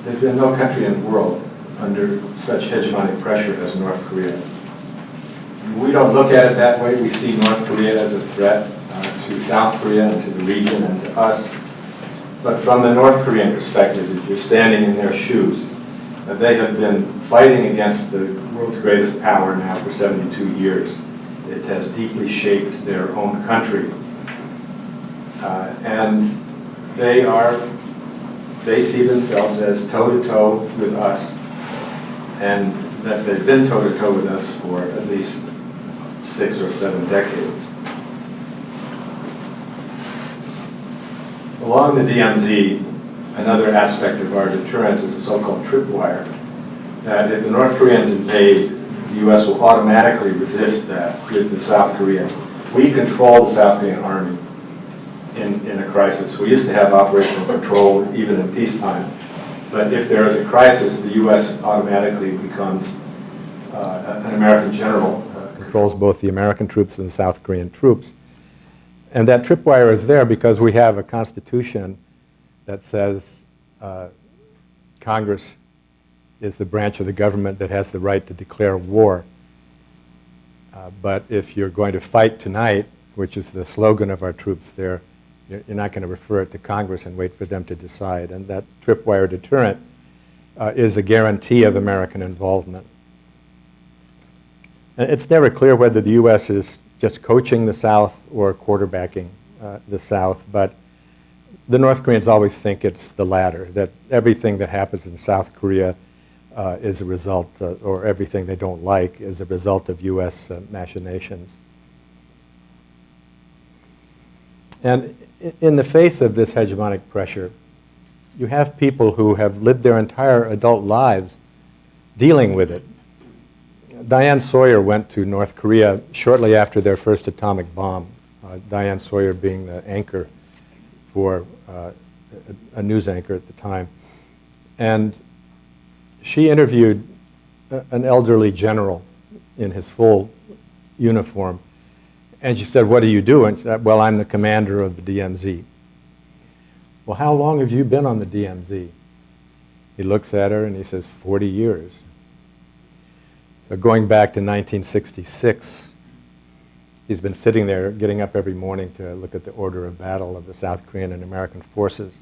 There's been no country in the world under such hegemonic pressure as North Korea. We don't look at it that way. We see North Korea as a threat to South Korea and to the region and to us. But from the North Korean perspective, if you're standing in their shoes, they have been fighting against the world's greatest power now for 72 years. It has deeply shaped their own country. And they see themselves as toe-to-toe with us, and that they've been toe-to-toe with us for at least 6 or 7 decades. Along the DMZ, another aspect of our deterrence is the so-called tripwire, that if the North Koreans invade, the U.S. will automatically resist that with the South Koreans. We control the South Korean army in a crisis. We used to have operational control even in peacetime, but if there is a crisis, the U.S. automatically becomes an American general. Controls both the American troops and the South Korean troops. And that tripwire is there because we have a constitution that says Congress is the branch of the government that has the right to declare war. But if you're going to fight tonight, which is the slogan of our troops there, you're not going to refer it to Congress and wait for them to decide. And that tripwire deterrent is a guarantee of American involvement. And it's never clear whether the U.S. is just coaching the South or quarterbacking the South, but the North Koreans always think it's the latter, that everything that happens in South Korea is a result, or everything they don't like is a result of U.S. machinations. And in the face of this hegemonic pressure, you have people who have lived their entire adult lives dealing with it. Diane Sawyer went to North Korea shortly after their first atomic bomb, Diane Sawyer being the anchor for a news anchor at the time. And she interviewed an elderly general in his full uniform. And she said, "What do you do?" And she said, "Well, I'm the commander of the DMZ." "Well, how long have you been on the DMZ?" He looks at her and he says, 40 years. So going back to 1966, he's been sitting there getting up every morning to look at the order of battle of the South Korean and American forces.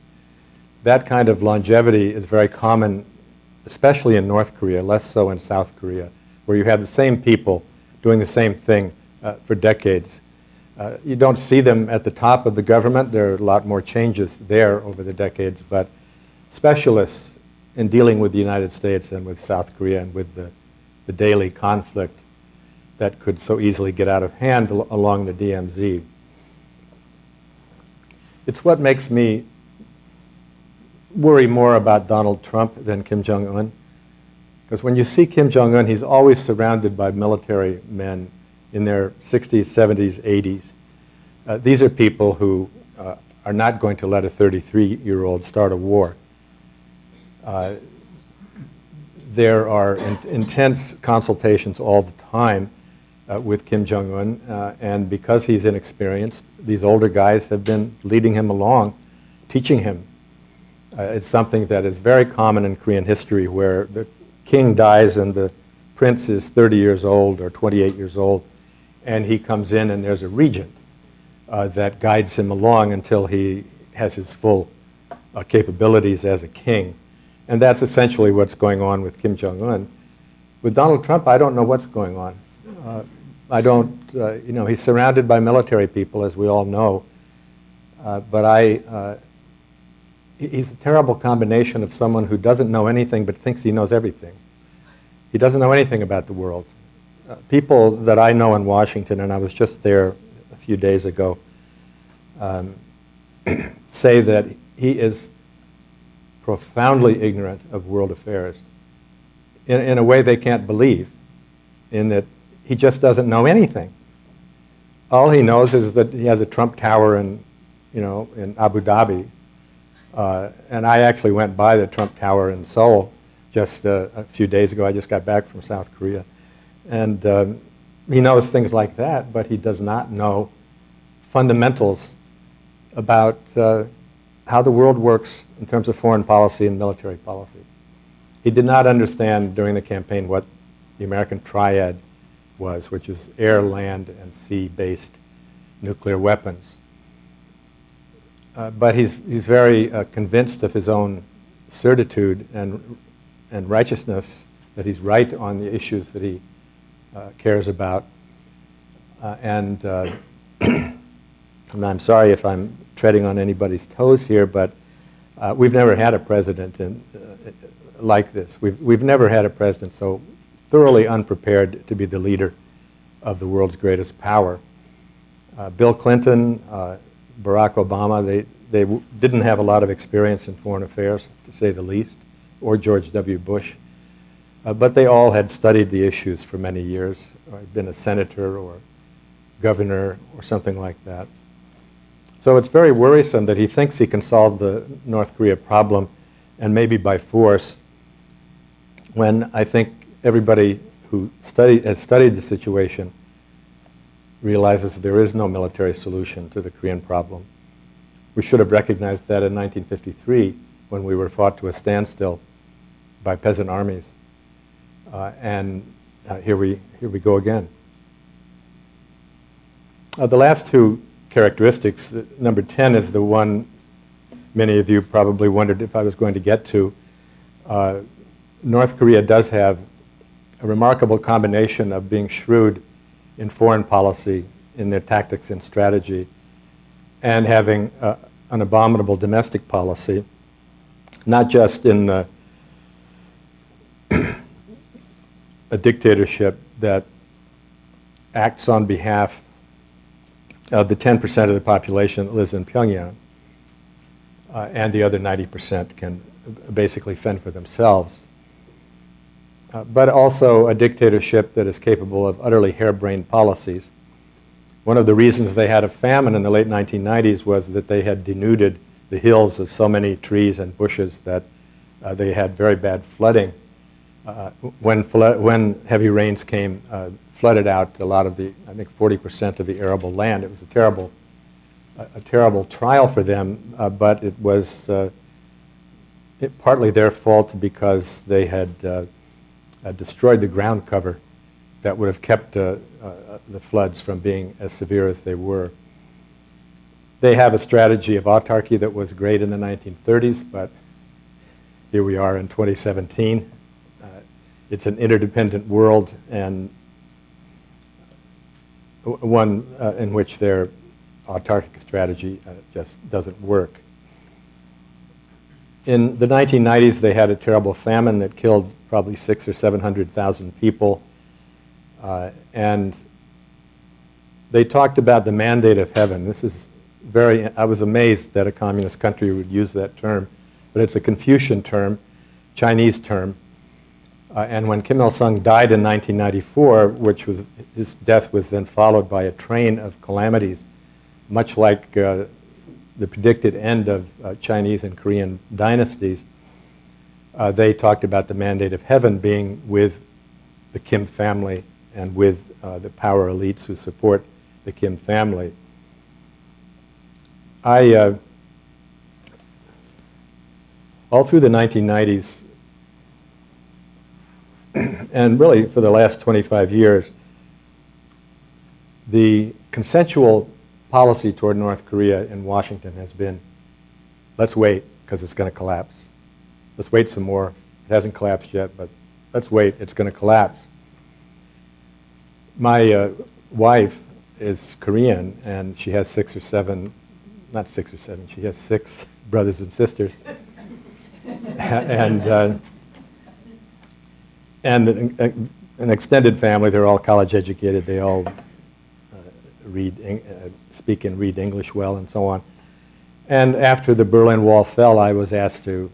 That kind of longevity is very common, especially in North Korea, less so in South Korea, where you have the same people doing the same thing for decades. You don't see them at the top of the government. There are a lot more changes there over the decades, but specialists in dealing with the United States and with South Korea and with the daily conflict that could so easily get out of hand along the DMZ. It's what makes me worry more about Donald Trump than Kim Jong-un. Because when you see Kim Jong-un, he's always surrounded by military men in their 60s, 70s, 80s. These are people who are not going to let a 33-year-old start a war. There are intense consultations all the time with Kim Jong-un, and because he's inexperienced, these older guys have been leading him along, teaching him. It's something that is very common in Korean history, where the king dies and the prince is 30 years old or 28 years old, and he comes in and there's a regent that guides him along until he has his full capabilities as a king. And that's essentially what's going on with Kim Jong-un. With Donald Trump, I don't know what's going on. He's surrounded by military people, as we all know, but he's a terrible combination of someone who doesn't know anything but thinks he knows everything. He doesn't know anything about the world. People that I know in Washington, and I was just there a few days ago, say that he is profoundly ignorant of world affairs in a way they can't believe, in that he just doesn't know anything. All he knows is that he has a Trump Tower in Abu Dhabi. And I actually went by the Trump Tower in Seoul just a few days ago. I just got back from South Korea. And he knows things like that, but he does not know fundamentals about how the world works in terms of foreign policy and military policy. He did not understand during the campaign what the American triad was, which is air, land, and sea-based nuclear weapons. But he's very convinced of his own certitude and righteousness, that he's right on the issues that he cares about. And I'm sorry if I'm treading on anybody's toes here, but we've never had a president like this. We've never had a president so thoroughly unprepared to be the leader of the world's greatest power. Bill Clinton, Barack Obama, they didn't have a lot of experience in foreign affairs, to say the least, or George W. Bush. But they all had studied the issues for many years, or been a senator or governor or something like that. So it's very worrisome that he thinks he can solve the North Korea problem, and maybe by force, when I think everybody who has studied the situation realizes there is no military solution to the Korean problem. We should have recognized that in 1953 when we were fought to a standstill by peasant armies. And here we go again. The last two characteristics, number 10 is the one many of you probably wondered if I was going to get to. North Korea does have a remarkable combination of being shrewd in foreign policy, in their tactics and strategy, and having an abominable domestic policy, not just in a dictatorship that acts on behalf of the 10% of the population that lives in Pyongyang, and the other 90% can basically fend for themselves. But also a dictatorship that is capable of utterly harebrained policies. One of the reasons they had a famine in the late 1990s was that they had denuded the hills of so many trees and bushes that they had very bad flooding. When heavy rains came, flooded out a lot of the, I think 40% of the arable land. It was a terrible trial for them, but it was partly their fault because they had destroyed the ground cover that would have kept the floods from being as severe as they were. They have a strategy of autarky that was great in the 1930s, but here we are in 2017. It's an interdependent world, and one in which their autarkic strategy just doesn't work. In the 1990s, they had a terrible famine that killed probably 600,000 or 700,000 people, and they talked about the mandate of heaven. This is I was amazed that a communist country would use that term, but it's a Confucian term, Chinese term. And when Kim Il-sung died in 1994, his death was then followed by a train of calamities, much like the predicted end of Chinese and Korean dynasties. They talked about the mandate of heaven being with the Kim family and with the power elites who support the Kim family. All through the 1990s, and really for the last 25 years, the consensual policy toward North Korea in Washington has been, let's wait, because it's going to collapse. Let's wait some more. It hasn't collapsed yet, but let's wait, it's going to collapse. My wife is Korean, and she has she has 6 brothers and sisters. And an extended family. They're all college educated. They all speak and read English well, and so on. And after the Berlin Wall fell, I was asked to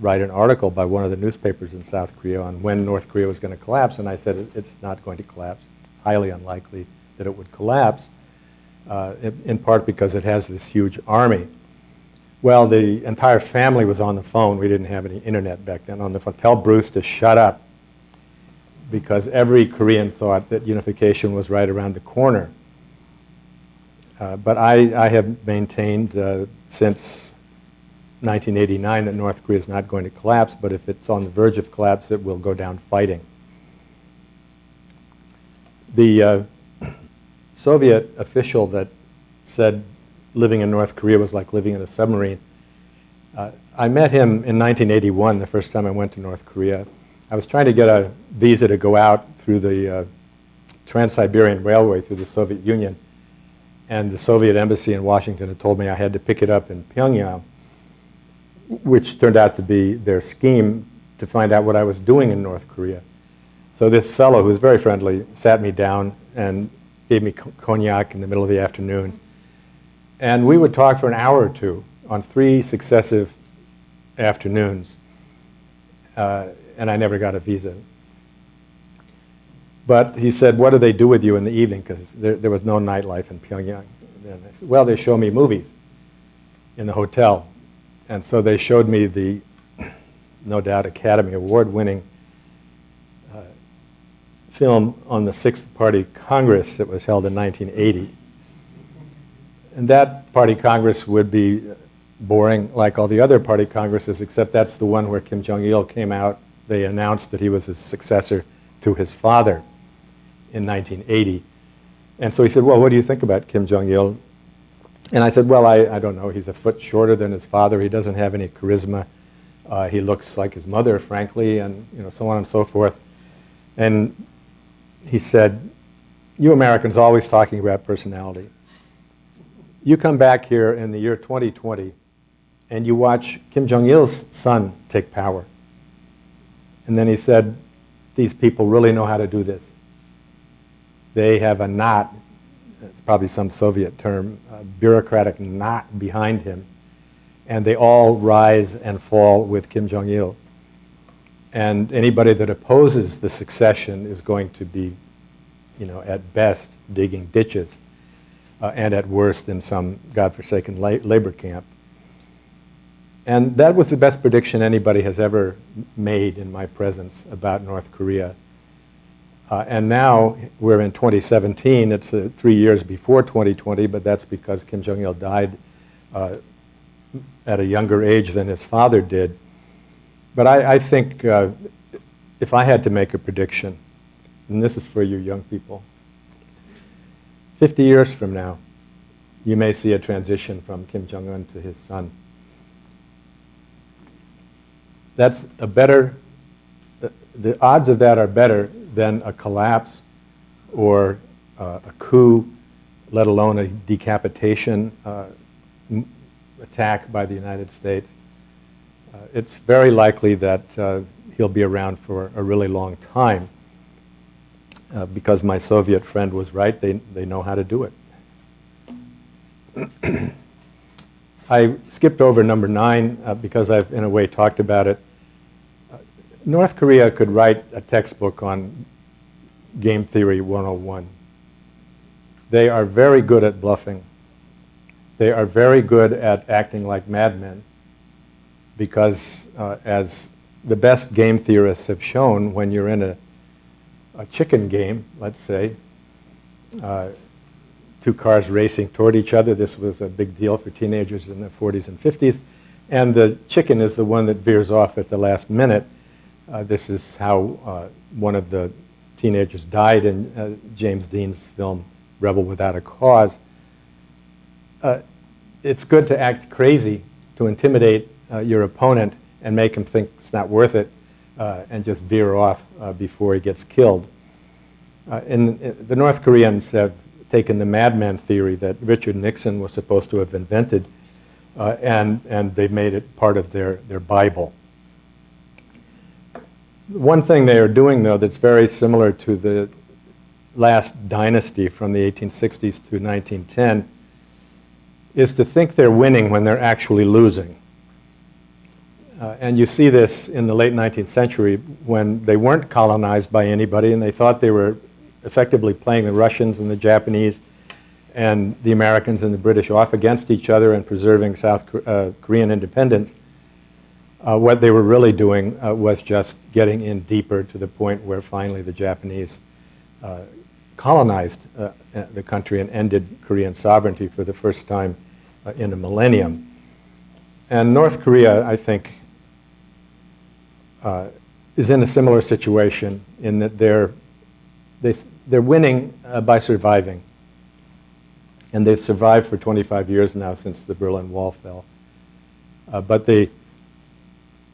write an article by one of the newspapers in South Korea on when North Korea was going to collapse, and I said it's not going to collapse. Highly unlikely that it would collapse, in part because it has this huge army. Well, the entire family was on the phone. We didn't have any internet back then. On the phone, tell Bruce to shut up, because every Korean thought that unification was right around the corner. But I have maintained since 1989 that North Korea is not going to collapse, but if it's on the verge of collapse, it will go down fighting. The Soviet official that said living in North Korea was like living in a submarine, I met him in 1981, the first time I went to North Korea. I was trying to get a visa to go out through the Trans-Siberian Railway through the Soviet Union, and the Soviet embassy in Washington had told me I had to pick it up in Pyongyang, which turned out to be their scheme to find out what I was doing in North Korea. So this fellow, who was very friendly, sat me down and gave me cognac in the middle of the afternoon. And we would talk for an hour or two on 3 successive afternoons, and I never got a visa. But he said, what do they do with you in the evening? Because there was no nightlife in Pyongyang. And I said, well, they show me movies in the hotel. And so they showed me the, no doubt, Academy Award-winning film on the Sixth Party Congress that was held in 1980. And that party Congress would be boring like all the other party Congresses, except that's the one where Kim Jong-il came out. They announced that he was his successor to his father in 1980. And so he said, well, what do you think about Kim Jong-il? And I said, well, I don't know. He's a foot shorter than his father. He doesn't have any charisma. He looks like his mother, frankly, and so on and so forth. And he said, you Americans always talking about personality. You come back here in the year 2020 and you watch Kim Jong-il's son take power. And then he said, these people really know how to do this. They have a knot, it's probably some Soviet term, a bureaucratic knot behind him. and they all rise and fall with Kim Jong-il. And anybody that opposes the succession is going to be, at best, digging ditches, and at worst in some godforsaken labor camp. And that was the best prediction anybody has ever made in my presence about North Korea. And now we're in 2017. It's 3 years before 2020, but that's because Kim Jong-il died at a younger age than his father did. But I think if I had to make a prediction, and this is for you young people, 50 years from now, you may see a transition from Kim Jong-un to his son. That's a better, the odds of that are better than a collapse or a coup, let alone a decapitation attack by the United States. It's very likely that he'll be around for a really long time because my Soviet friend was right. They know how to do it. I skipped over number 9 because I've, in a way, talked about it. North Korea could write a textbook on Game Theory 101. They are very good at bluffing. They are very good at acting like madmen because, as the best game theorists have shown, when you're in a chicken game, let's say, 2 cars racing toward each other. This was a big deal for teenagers in the 40s and 50s. And the chicken is the one that veers off at the last minute. This is how one of the teenagers died in James Dean's film, Rebel Without a Cause. It's good to act crazy, to intimidate your opponent and make him think it's not worth it and just veer off before he gets killed. The North Koreans have taken the madman theory that Richard Nixon was supposed to have invented and they've made it part of their Bible. One thing they are doing, though, that's very similar to the last dynasty from the 1860s to 1910 is to think they're winning when they're actually losing. And you see this in the late 19th century when they weren't colonized by anybody and they thought they were effectively playing the Russians and the Japanese and the Americans and the British off against each other and preserving South Korean independence. What they were really doing was just getting in deeper to the point where finally the Japanese colonized the country and ended Korean sovereignty for the first time in a millennium. And North Korea, I think, is in a similar situation in that they're winning by surviving. And they've survived for 25 years now since the Berlin Wall fell. But they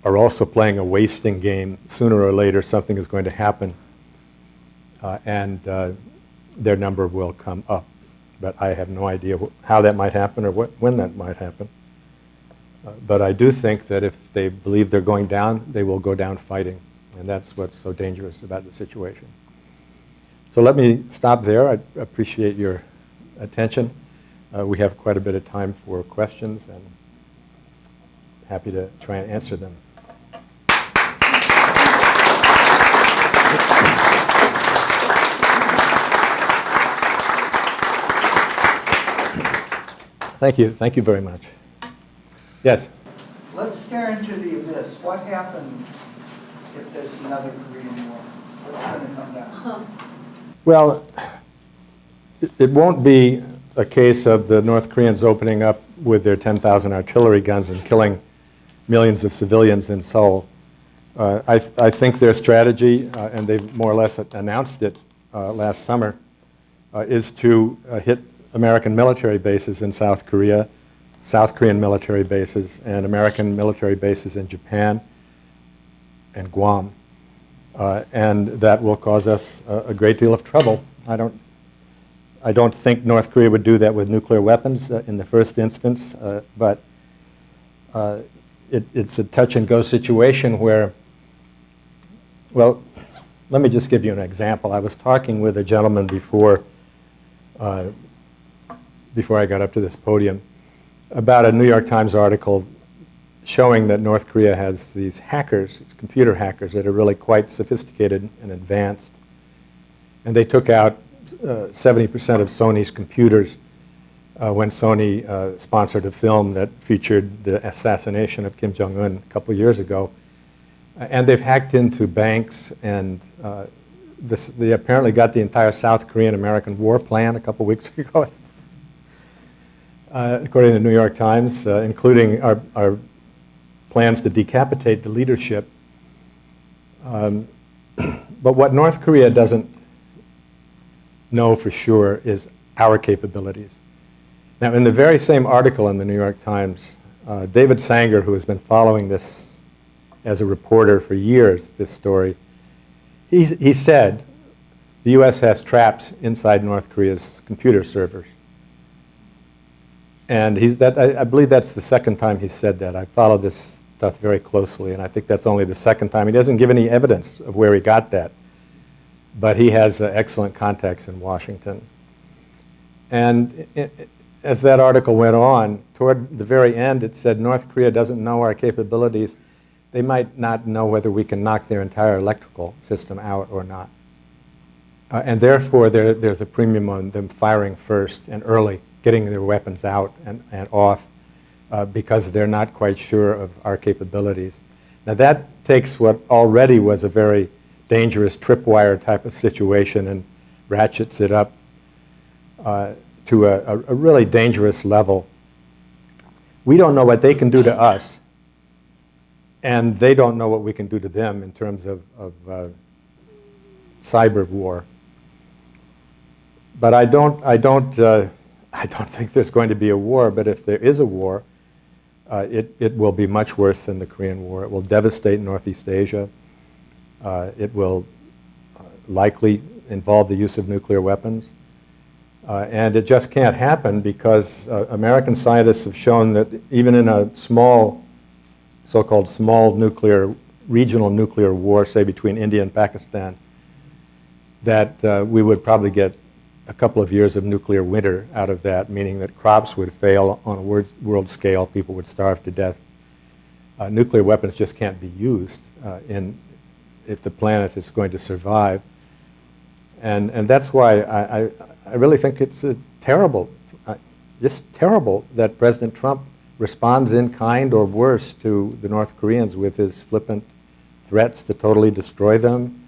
are also playing a wasting game. Sooner or later, something is going to happen, and their number will come up. But I have no idea how that might happen or when that might happen. But I do think that if they believe they're going down, they will go down fighting. And that's what's so dangerous about the situation. So let me stop there. I appreciate your attention. We have quite a bit of time for questions, and happy to try and answer them. Thank you. Thank you very much. Yes? Let's stare into the abyss. What happens if there's another Korean War? What's going to come down? Well, it won't be a case of the North Koreans opening up with their 10,000 artillery guns and killing millions of civilians in Seoul. I think their strategy, and they've more or less announced it last summer, is to hit American military bases in South Korea, South Korean military bases, and American military bases in Japan and Guam. And that will cause us a great deal of trouble. I don't think North Korea would do that with nuclear weapons in the first instance, but it's a touch-and-go situation where, well, let me just give you an example. I was talking with a gentleman before I got up to this podium about a New York Times article showing that North Korea has these hackers, these computer hackers that are really quite sophisticated and advanced. And they took out 70% of Sony's computers when Sony sponsored a film that featured the assassination of Kim Jong-Un a couple years ago. And they've hacked into banks, and they apparently got the entire South Korean-American war plan a couple weeks ago, according to the New York Times, including our plans to decapitate the leadership. But what North Korea doesn't know for sure is our capabilities. Now, in the very same article in the New York Times, David Sanger, who has been following this as a reporter for years, this story, he said the U.S. has traps inside North Korea's computer servers. And I believe that's the second time he said that. I follow this stuff very closely, and I think that's only the second time. He doesn't give any evidence of where he got that, but he has excellent contacts in Washington. And as that article went on, toward the very end, it said North Korea doesn't know our capabilities. They might not know whether we can knock their entire electrical system out or not. And therefore, there's a premium on them firing first and early, getting their weapons out and off, because they're not quite sure of our capabilities. Now that takes what already was a very dangerous tripwire type of situation and ratchets it up to a really dangerous level. We don't know what they can do to us, and they don't know what we can do to them in terms of cyber war. But I don't think there's going to be a war. But if there is a war, it will be much worse than the Korean War. It will devastate Northeast Asia. It will likely involve the use of nuclear weapons. And it just can't happen because American scientists have shown that even in a small, so-called small regional nuclear war, say between India and Pakistan, that we would probably get a couple of years of nuclear winter out of that, meaning that crops would fail on a world scale, people would starve to death. Nuclear weapons just can't be used if the planet is going to survive. And that's why I really think it's terrible, just terrible that President Trump responds in kind or worse to the North Koreans with his flippant threats to totally destroy them.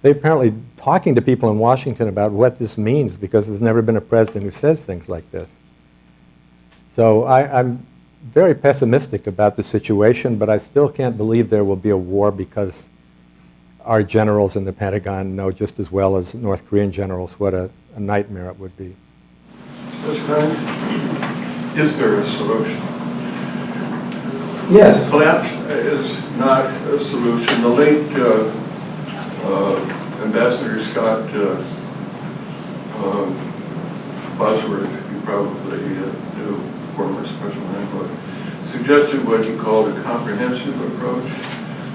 They're apparently talking to people in Washington about what this means because there's never been a president who says things like this. So I'm very pessimistic about the situation, but I still can't believe there will be a war because our generals in the Pentagon know just as well as North Korean generals what a nightmare it would be. Mr. Kang, is there a solution? Yes. Collapse is not a solution. The late Ambassador Scott Bosworth, you probably knew, former special envoy, suggested what he called a comprehensive approach.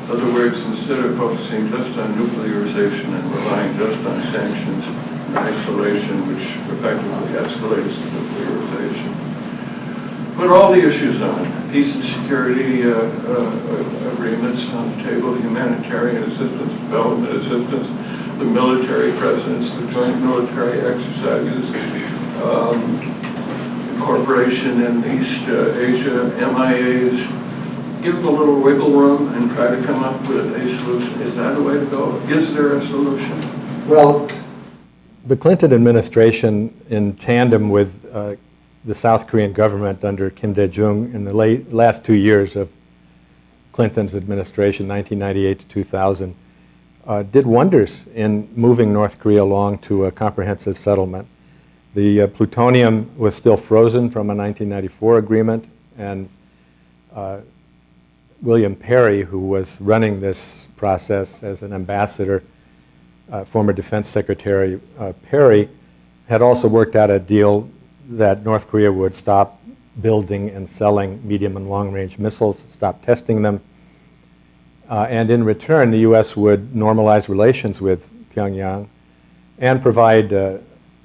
In other words, instead of focusing just on nuclearization and relying just on sanctions and isolation, which effectively escalates to nuclearization, put all the issues on peace and security agreements on the table, humanitarian assistance, development assistance, the military presence, the joint military exercises, incorporation in East Asia, MIAs. Give them a little wiggle room and try to come up with a solution. Is that a way to go? Is there a solution? Well, the Clinton administration, in tandem with the South Korean government under Kim Dae-jung in the last 2 years of Clinton's administration, 1998 to 2000, did wonders in moving North Korea along to a comprehensive settlement. The plutonium was still frozen from a 1994 agreement, and William Perry, who was running this process as an ambassador, former Defense Secretary Perry, had also worked out a deal that North Korea would stop building and selling medium and long-range missiles, stop testing them, and in return the U.S. would normalize relations with Pyongyang and provide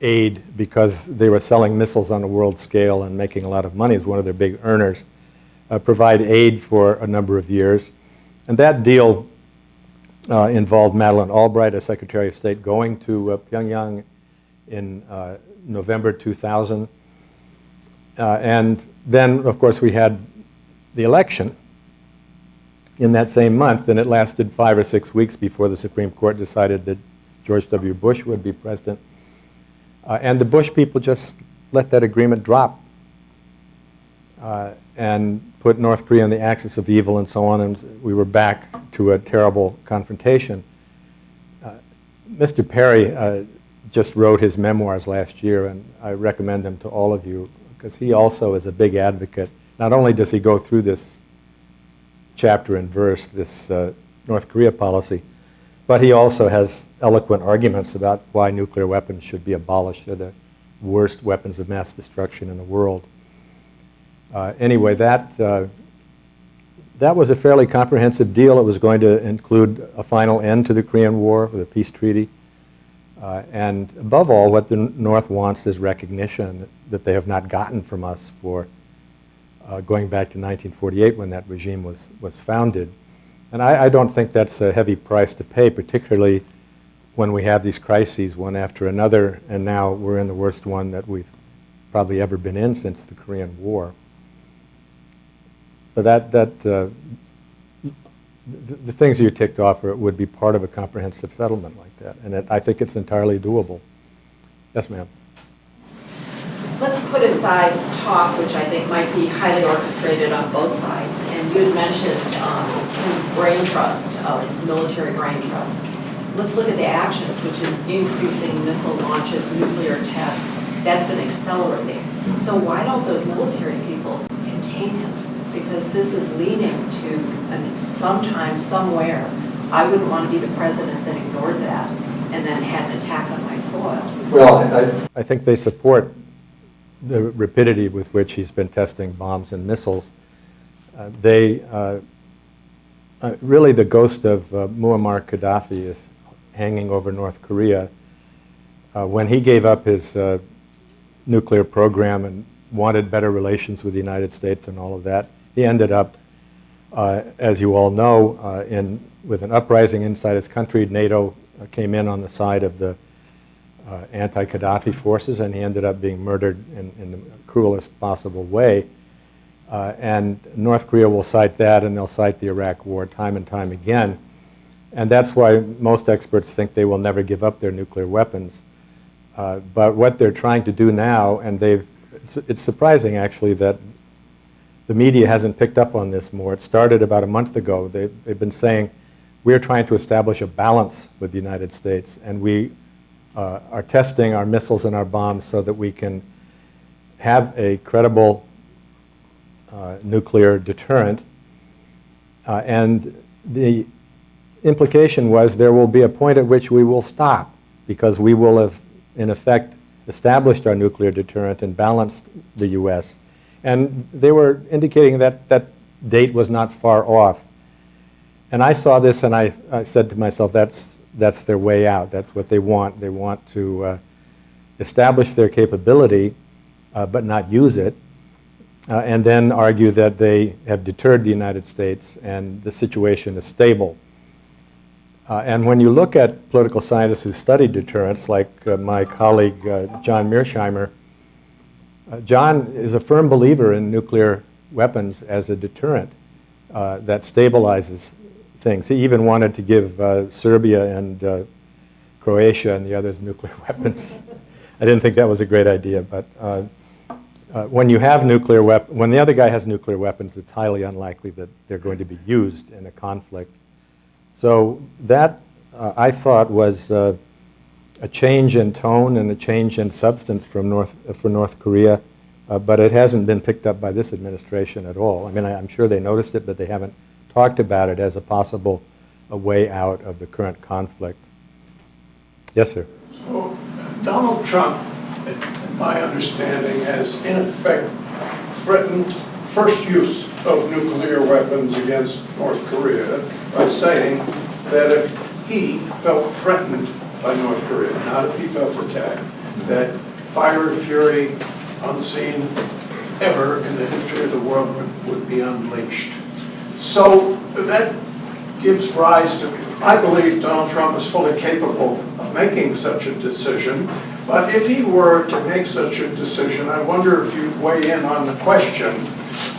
aid because they were selling missiles on a world scale and making a lot of money as one of their big earners. provide aid for a number of years. And that deal involved Madeleine Albright, as Secretary of State, going to Pyongyang in November 2000. And then, of course, we had the election in that same month, and it lasted 5 or 6 weeks before the Supreme Court decided that George W. Bush would be president. And the Bush people just let that agreement drop and put North Korea on the axis of evil and so on, and we were back to a terrible confrontation. Mr. Perry just wrote his memoirs last year, and I recommend them to all of you, because he also is a big advocate. Not only does he go through this chapter and verse, this North Korea policy, but he also has eloquent arguments about why nuclear weapons should be abolished. They're the worst weapons of mass destruction in the world. Anyway, that was a fairly comprehensive deal. It was going to include a final end to the Korean War with a peace treaty. And above all, what the North wants is recognition that they have not gotten from us for going back to 1948 when that regime was founded. And I don't think that's a heavy price to pay, particularly when we have these crises one after another, and now we're in the worst one that we've probably ever been in since the Korean War. So the things you ticked off would be part of a comprehensive settlement like that, and I think it's entirely doable. Yes, ma'am. Let's put aside talk, which I think might be highly orchestrated on both sides. And you had mentioned his brain trust, his military brain trust. Let's look at the actions, which is increasing missile launches, nuclear tests. That's been accelerating. So why don't those military people contain him? Because this is leading to, sometime, somewhere, I wouldn't want to be the president that ignored that and then had an attack on my soil. Well, I think they support the rapidity with which he's been testing bombs and missiles. Really the ghost of Muammar Gaddafi is hanging over North Korea. When he gave up his nuclear program and wanted better relations with the United States and all of that, he ended up, as you all know, with an uprising inside his country. NATO came in on the side of the anti-Gaddafi forces, and he ended up being murdered in the cruelest possible way. And North Korea will cite that, and they'll cite the Iraq War time and time again. And that's why most experts think they will never give up their nuclear weapons. But what they're trying to do now, and it's surprising actually that the media hasn't picked up on this more. It started about a month ago. They've been saying, we're trying to establish a balance with the United States, and we are testing our missiles and our bombs so that we can have a credible nuclear deterrent. And the implication was there will be a point at which we will stop, because we will have, in effect, established our nuclear deterrent and balanced the U.S. And they were indicating that that date was not far off. And I saw this and I said to myself, that's their way out. That's what they want. They want to establish their capability, but not use it, and then argue that they have deterred the United States and the situation is stable. And when you look at political scientists who study deterrence, like my colleague John Mearsheimer, John is a firm believer in nuclear weapons as a deterrent that stabilizes things. He even wanted to give Serbia and Croatia and the others nuclear weapons. I didn't think that was a great idea, but when you have nuclear weapons, when the other guy has nuclear weapons, it's highly unlikely that they're going to be used in a conflict. So that, I thought, was a change in tone and a change in substance for North Korea, but it hasn't been picked up by this administration at all. I mean, I'm sure they noticed it, but they haven't talked about it as a possible way out of the current conflict. Yes, sir. So Donald Trump, in my understanding, has in effect threatened first use of nuclear weapons against North Korea by saying that if he felt threatened by North Korea, not if he felt attacked, that fire and fury unseen ever in the history of the world would be unleashed. So that gives rise to, I believe Donald Trump is fully capable of making such a decision, but if he were to make such a decision, I wonder if you'd weigh in on the question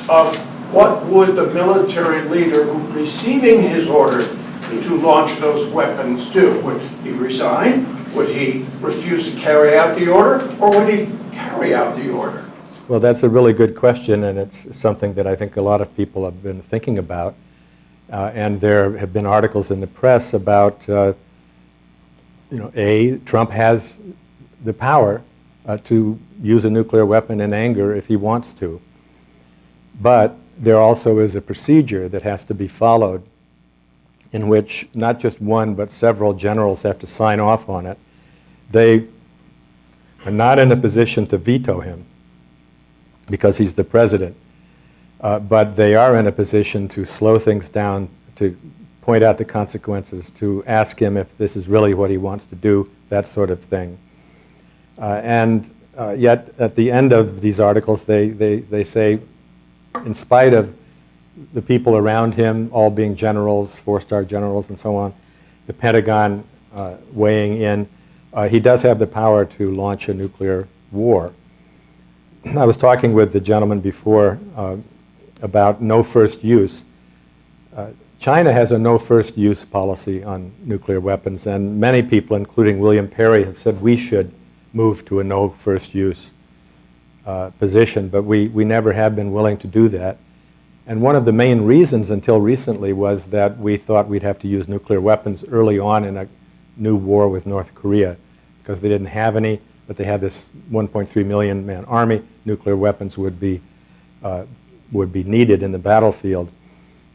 of what would the military leader who receiving his order to launch those weapons do? Would he resign? Would he refuse to carry out the order? Or would he carry out the order? Well, that's a really good question, and it's something that I think a lot of people have been thinking about. And there have been articles in the press about, Trump has the power to use a nuclear weapon in anger if he wants to. But there also is a procedure that has to be followed in which not just one but several generals have to sign off on it. They are not in a position to veto him because he's the president, but they are in a position to slow things down, to point out the consequences, to ask him if this is really what he wants to do, that sort of thing. Yet at the end of these articles they say, in spite of the people around him all being generals, four-star generals and so on, the Pentagon weighing in, he does have the power to launch a nuclear war. I was talking with the gentleman before about no first use. China has a no first use policy on nuclear weapons, and many people, including William Perry, have said we should move to a no first use position, but we never have been willing to do that. And one of the main reasons until recently was that we thought we'd have to use nuclear weapons early on in a new war with North Korea because they didn't have any, but they had this 1.3 million man army. Nuclear weapons would be needed in the battlefield.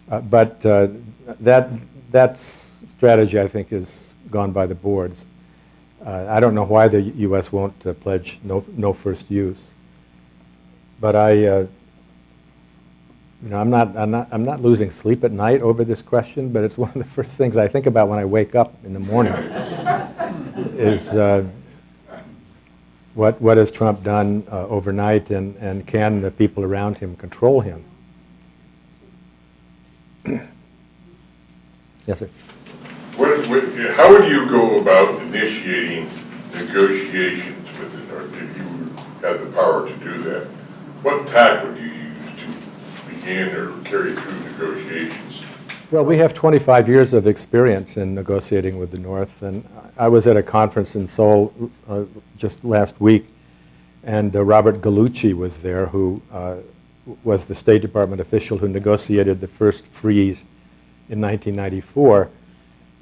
But that strategy, I think, is gone by the boards. I don't know why the U.S. won't pledge no first use. But I'm not losing sleep at night over this question. But it's one of the first things I think about when I wake up in the morning. Is what has Trump done overnight, and can the people around him control him? Yes, sir. How would you go about initiating negotiations with the North if you had the power to do that? What tack would you use to begin or carry through negotiations? Well, we have 25 years of experience in negotiating with the North, and I was at a conference in Seoul just last week, and Robert Gallucci was there, who was the State Department official who negotiated the first freeze in 1994.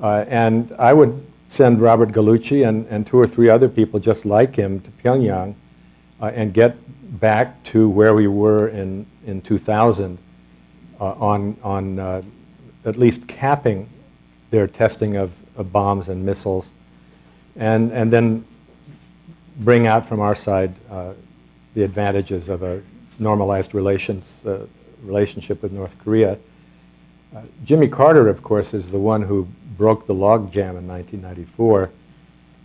And I would send Robert Gallucci and two or three other people just like him to Pyongyang and get back to where we were in 2000 on at least capping their testing of bombs and missiles, and then bring out from our side the advantages of a normalized relationship with North Korea. Jimmy Carter, of course, is the one who broke the logjam in 1994.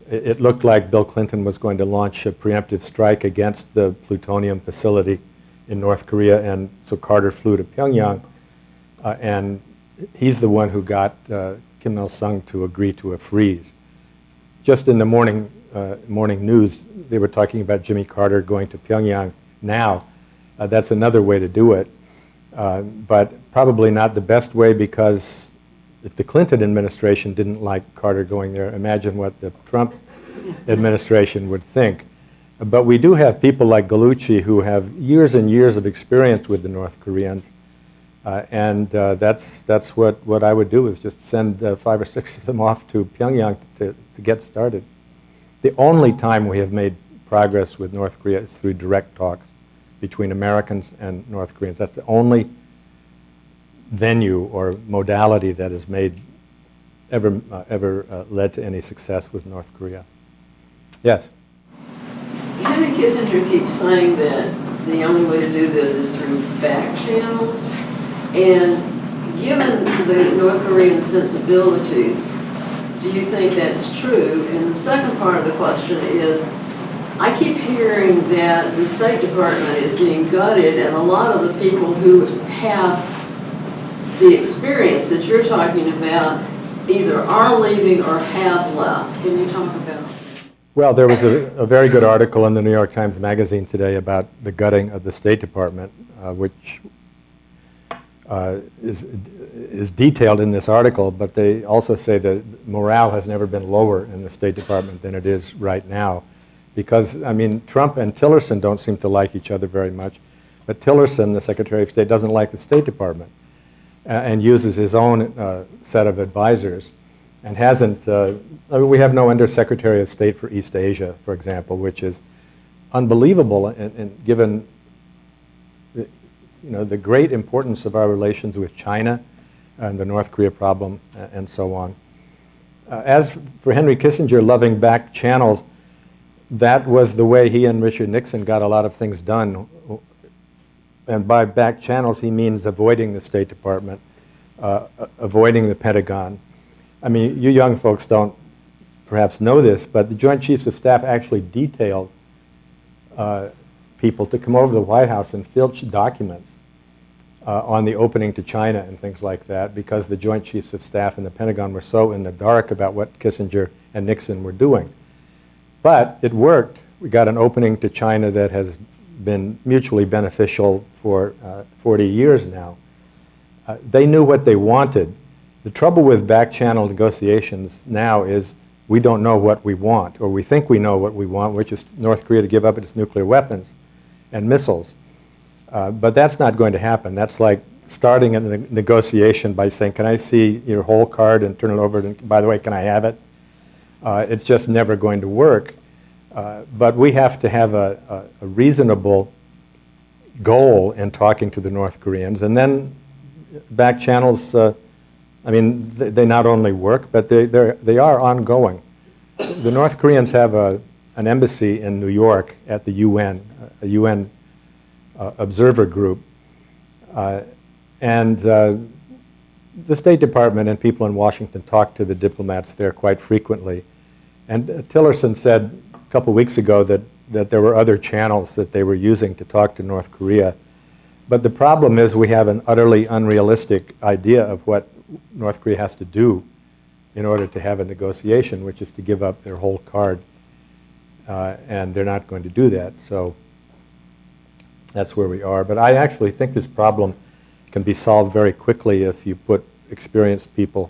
It looked like Bill Clinton was going to launch a preemptive strike against the plutonium facility in North Korea, and so Carter flew to Pyongyang, and he's the one who got Kim Il-sung to agree to a freeze. Just in the morning news, they were talking about Jimmy Carter going to Pyongyang now. That's another way to do it, but probably not the best way, because if the Clinton administration didn't like Carter going there, imagine what the Trump administration would think. But we do have people like Gallucci who have years and years of experience with the North Koreans, and that's what I would do, is just send 5 or 6 of them off to Pyongyang to get started. The only time we have made progress with North Korea is through direct talks between Americans and North Koreans. That's the only venue or modality that has ever led to any success with North Korea. Yes? Henry Kissinger keeps saying that the only way to do this is through back channels, and given the North Korean sensibilities, do you think that's true? And the second part of the question is, I keep hearing that the State Department is being gutted, and a lot of the people who have the experience that you're talking about either are leaving or have left. Can you talk about? Well, there was a very good article in the New York Times Magazine today about the gutting of the State Department, which is detailed in this article, but they also say that morale has never been lower in the State Department than it is right now. Because, I mean, Trump and Tillerson don't seem to like each other very much, but Tillerson, the Secretary of State, doesn't like the State Department and uses his own set of advisors and hasn't, I mean, we have no Undersecretary of State for East Asia, for example, which is unbelievable and given the great importance of our relations with China and the North Korea problem and so on. As for Henry Kissinger loving back channels, that was the way he and Richard Nixon got a lot of things done. And by back channels, he means avoiding the State Department, avoiding the Pentagon. I mean, you young folks don't perhaps know this, but the Joint Chiefs of Staff actually detailed people to come over to the White House and filch documents on the opening to China and things like that, because the Joint Chiefs of Staff and the Pentagon were so in the dark about what Kissinger and Nixon were doing. But it worked. We got an opening to China that has been mutually beneficial for 40 years now. They knew what they wanted. The trouble with back-channel negotiations now is we don't know what we want, or we think we know what we want, which is North Korea to give up its nuclear weapons and missiles. But that's not going to happen. That's like starting a negotiation by saying, can I see your whole card and turn it over, and by the way, can I have it? It's just never going to work. But we have to have a reasonable goal in talking to the North Koreans. And then back channels, I mean, they not only work, but they are ongoing. The North Koreans have an embassy in New York at the UN, a UN observer group. And the State Department and people in Washington talk to the diplomats there quite frequently. And Tillerson said a couple weeks ago that there were other channels that they were using to talk to North Korea. But the problem is we have an utterly unrealistic idea of what North Korea has to do in order to have a negotiation, which is to give up their whole card. And they're not going to do that. So that's where we are. But I actually think this problem can be solved very quickly if you put experienced people,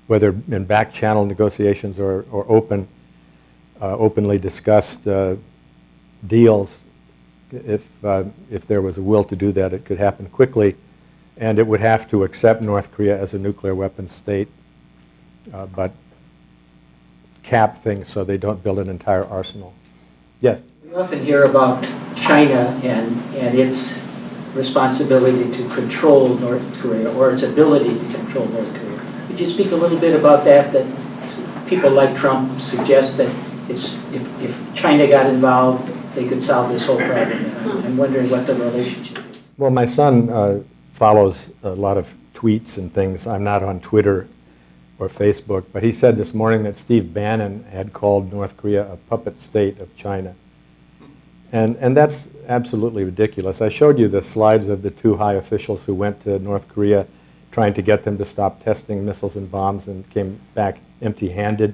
whether in back channel negotiations or openly discussed deals. If there was a will to do that, it could happen quickly, and it would have to accept North Korea as a nuclear weapons state, but cap things so they don't build an entire arsenal. Yes? We often hear about China and its responsibility to control North Korea, or its ability to control North Korea. Could you speak a little bit about that people like Trump suggest that if China got involved, they could solve this whole problem? I'm wondering what the relationship is. Well, my son follows a lot of tweets and things. I'm not on Twitter or Facebook, but he said this morning that Steve Bannon had called North Korea a puppet state of China. And that's absolutely ridiculous. I showed you the slides of the two high officials who went to North Korea trying to get them to stop testing missiles and bombs and came back empty-handed.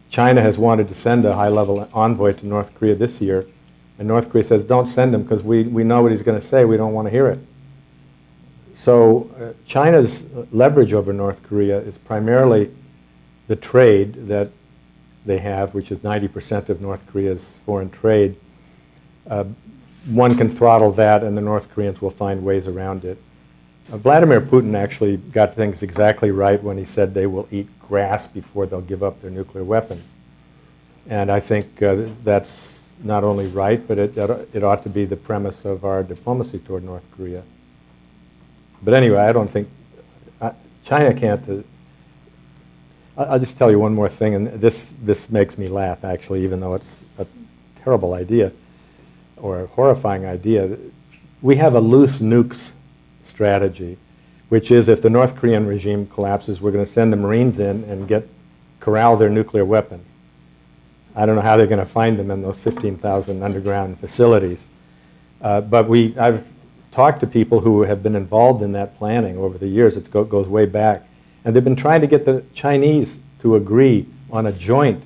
China has wanted to send a high-level envoy to North Korea this year, and North Korea says, don't send him because we know what he's going to say. We don't want to hear it. So China's leverage over North Korea is primarily the trade that they have, which is 90% of North Korea's foreign trade. One can throttle that, and the North Koreans will find ways around it. Vladimir Putin actually got things exactly right when he said they will eat grass before they'll give up their nuclear weapons. And I think that's not only right, but it ought to be the premise of our diplomacy toward North Korea. But anyway, I don't think China can't. I'll just tell you one more thing, and this makes me laugh, actually, even though it's a terrible idea or a horrifying idea. We have a loose nukes strategy, which is if the North Korean regime collapses, we're going to send the Marines in and corral their nuclear weapons. I don't know how they're going to find them in those 15,000 underground facilities. But I've talked to people who have been involved in that planning over the years. It goes way back. And they've been trying to get the Chinese to agree on a joint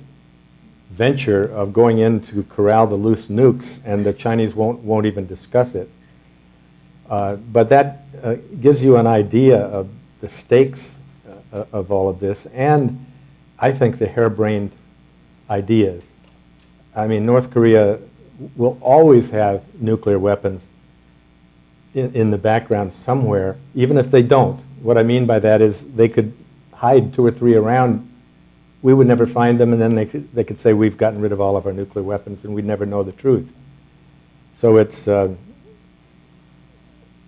venture of going in to corral the loose nukes, and the Chinese won't even discuss it. But that gives you an idea of the stakes of all of this, and I think the harebrained ideas. I mean, North Korea will always have nuclear weapons in the background somewhere, even if they don't. What I mean by that is they could hide 2 or 3 around. We would never find them, and then they could say we've gotten rid of all of our nuclear weapons, and we'd never know the truth. So it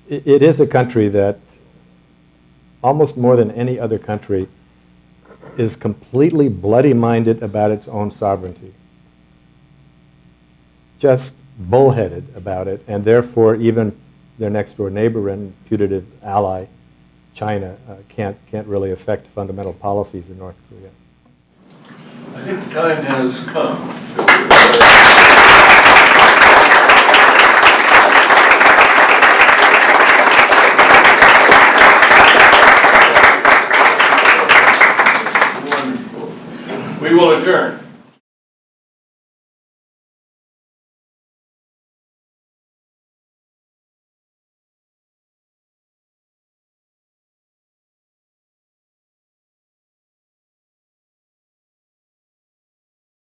is a country that, almost more than any other country, is completely bloody-minded about its own sovereignty. Just bullheaded about it, and therefore even their next-door neighbor and putative ally, China, can't really affect fundamental policies in North Korea. I think the time has come to... Wonderful. We will adjourn.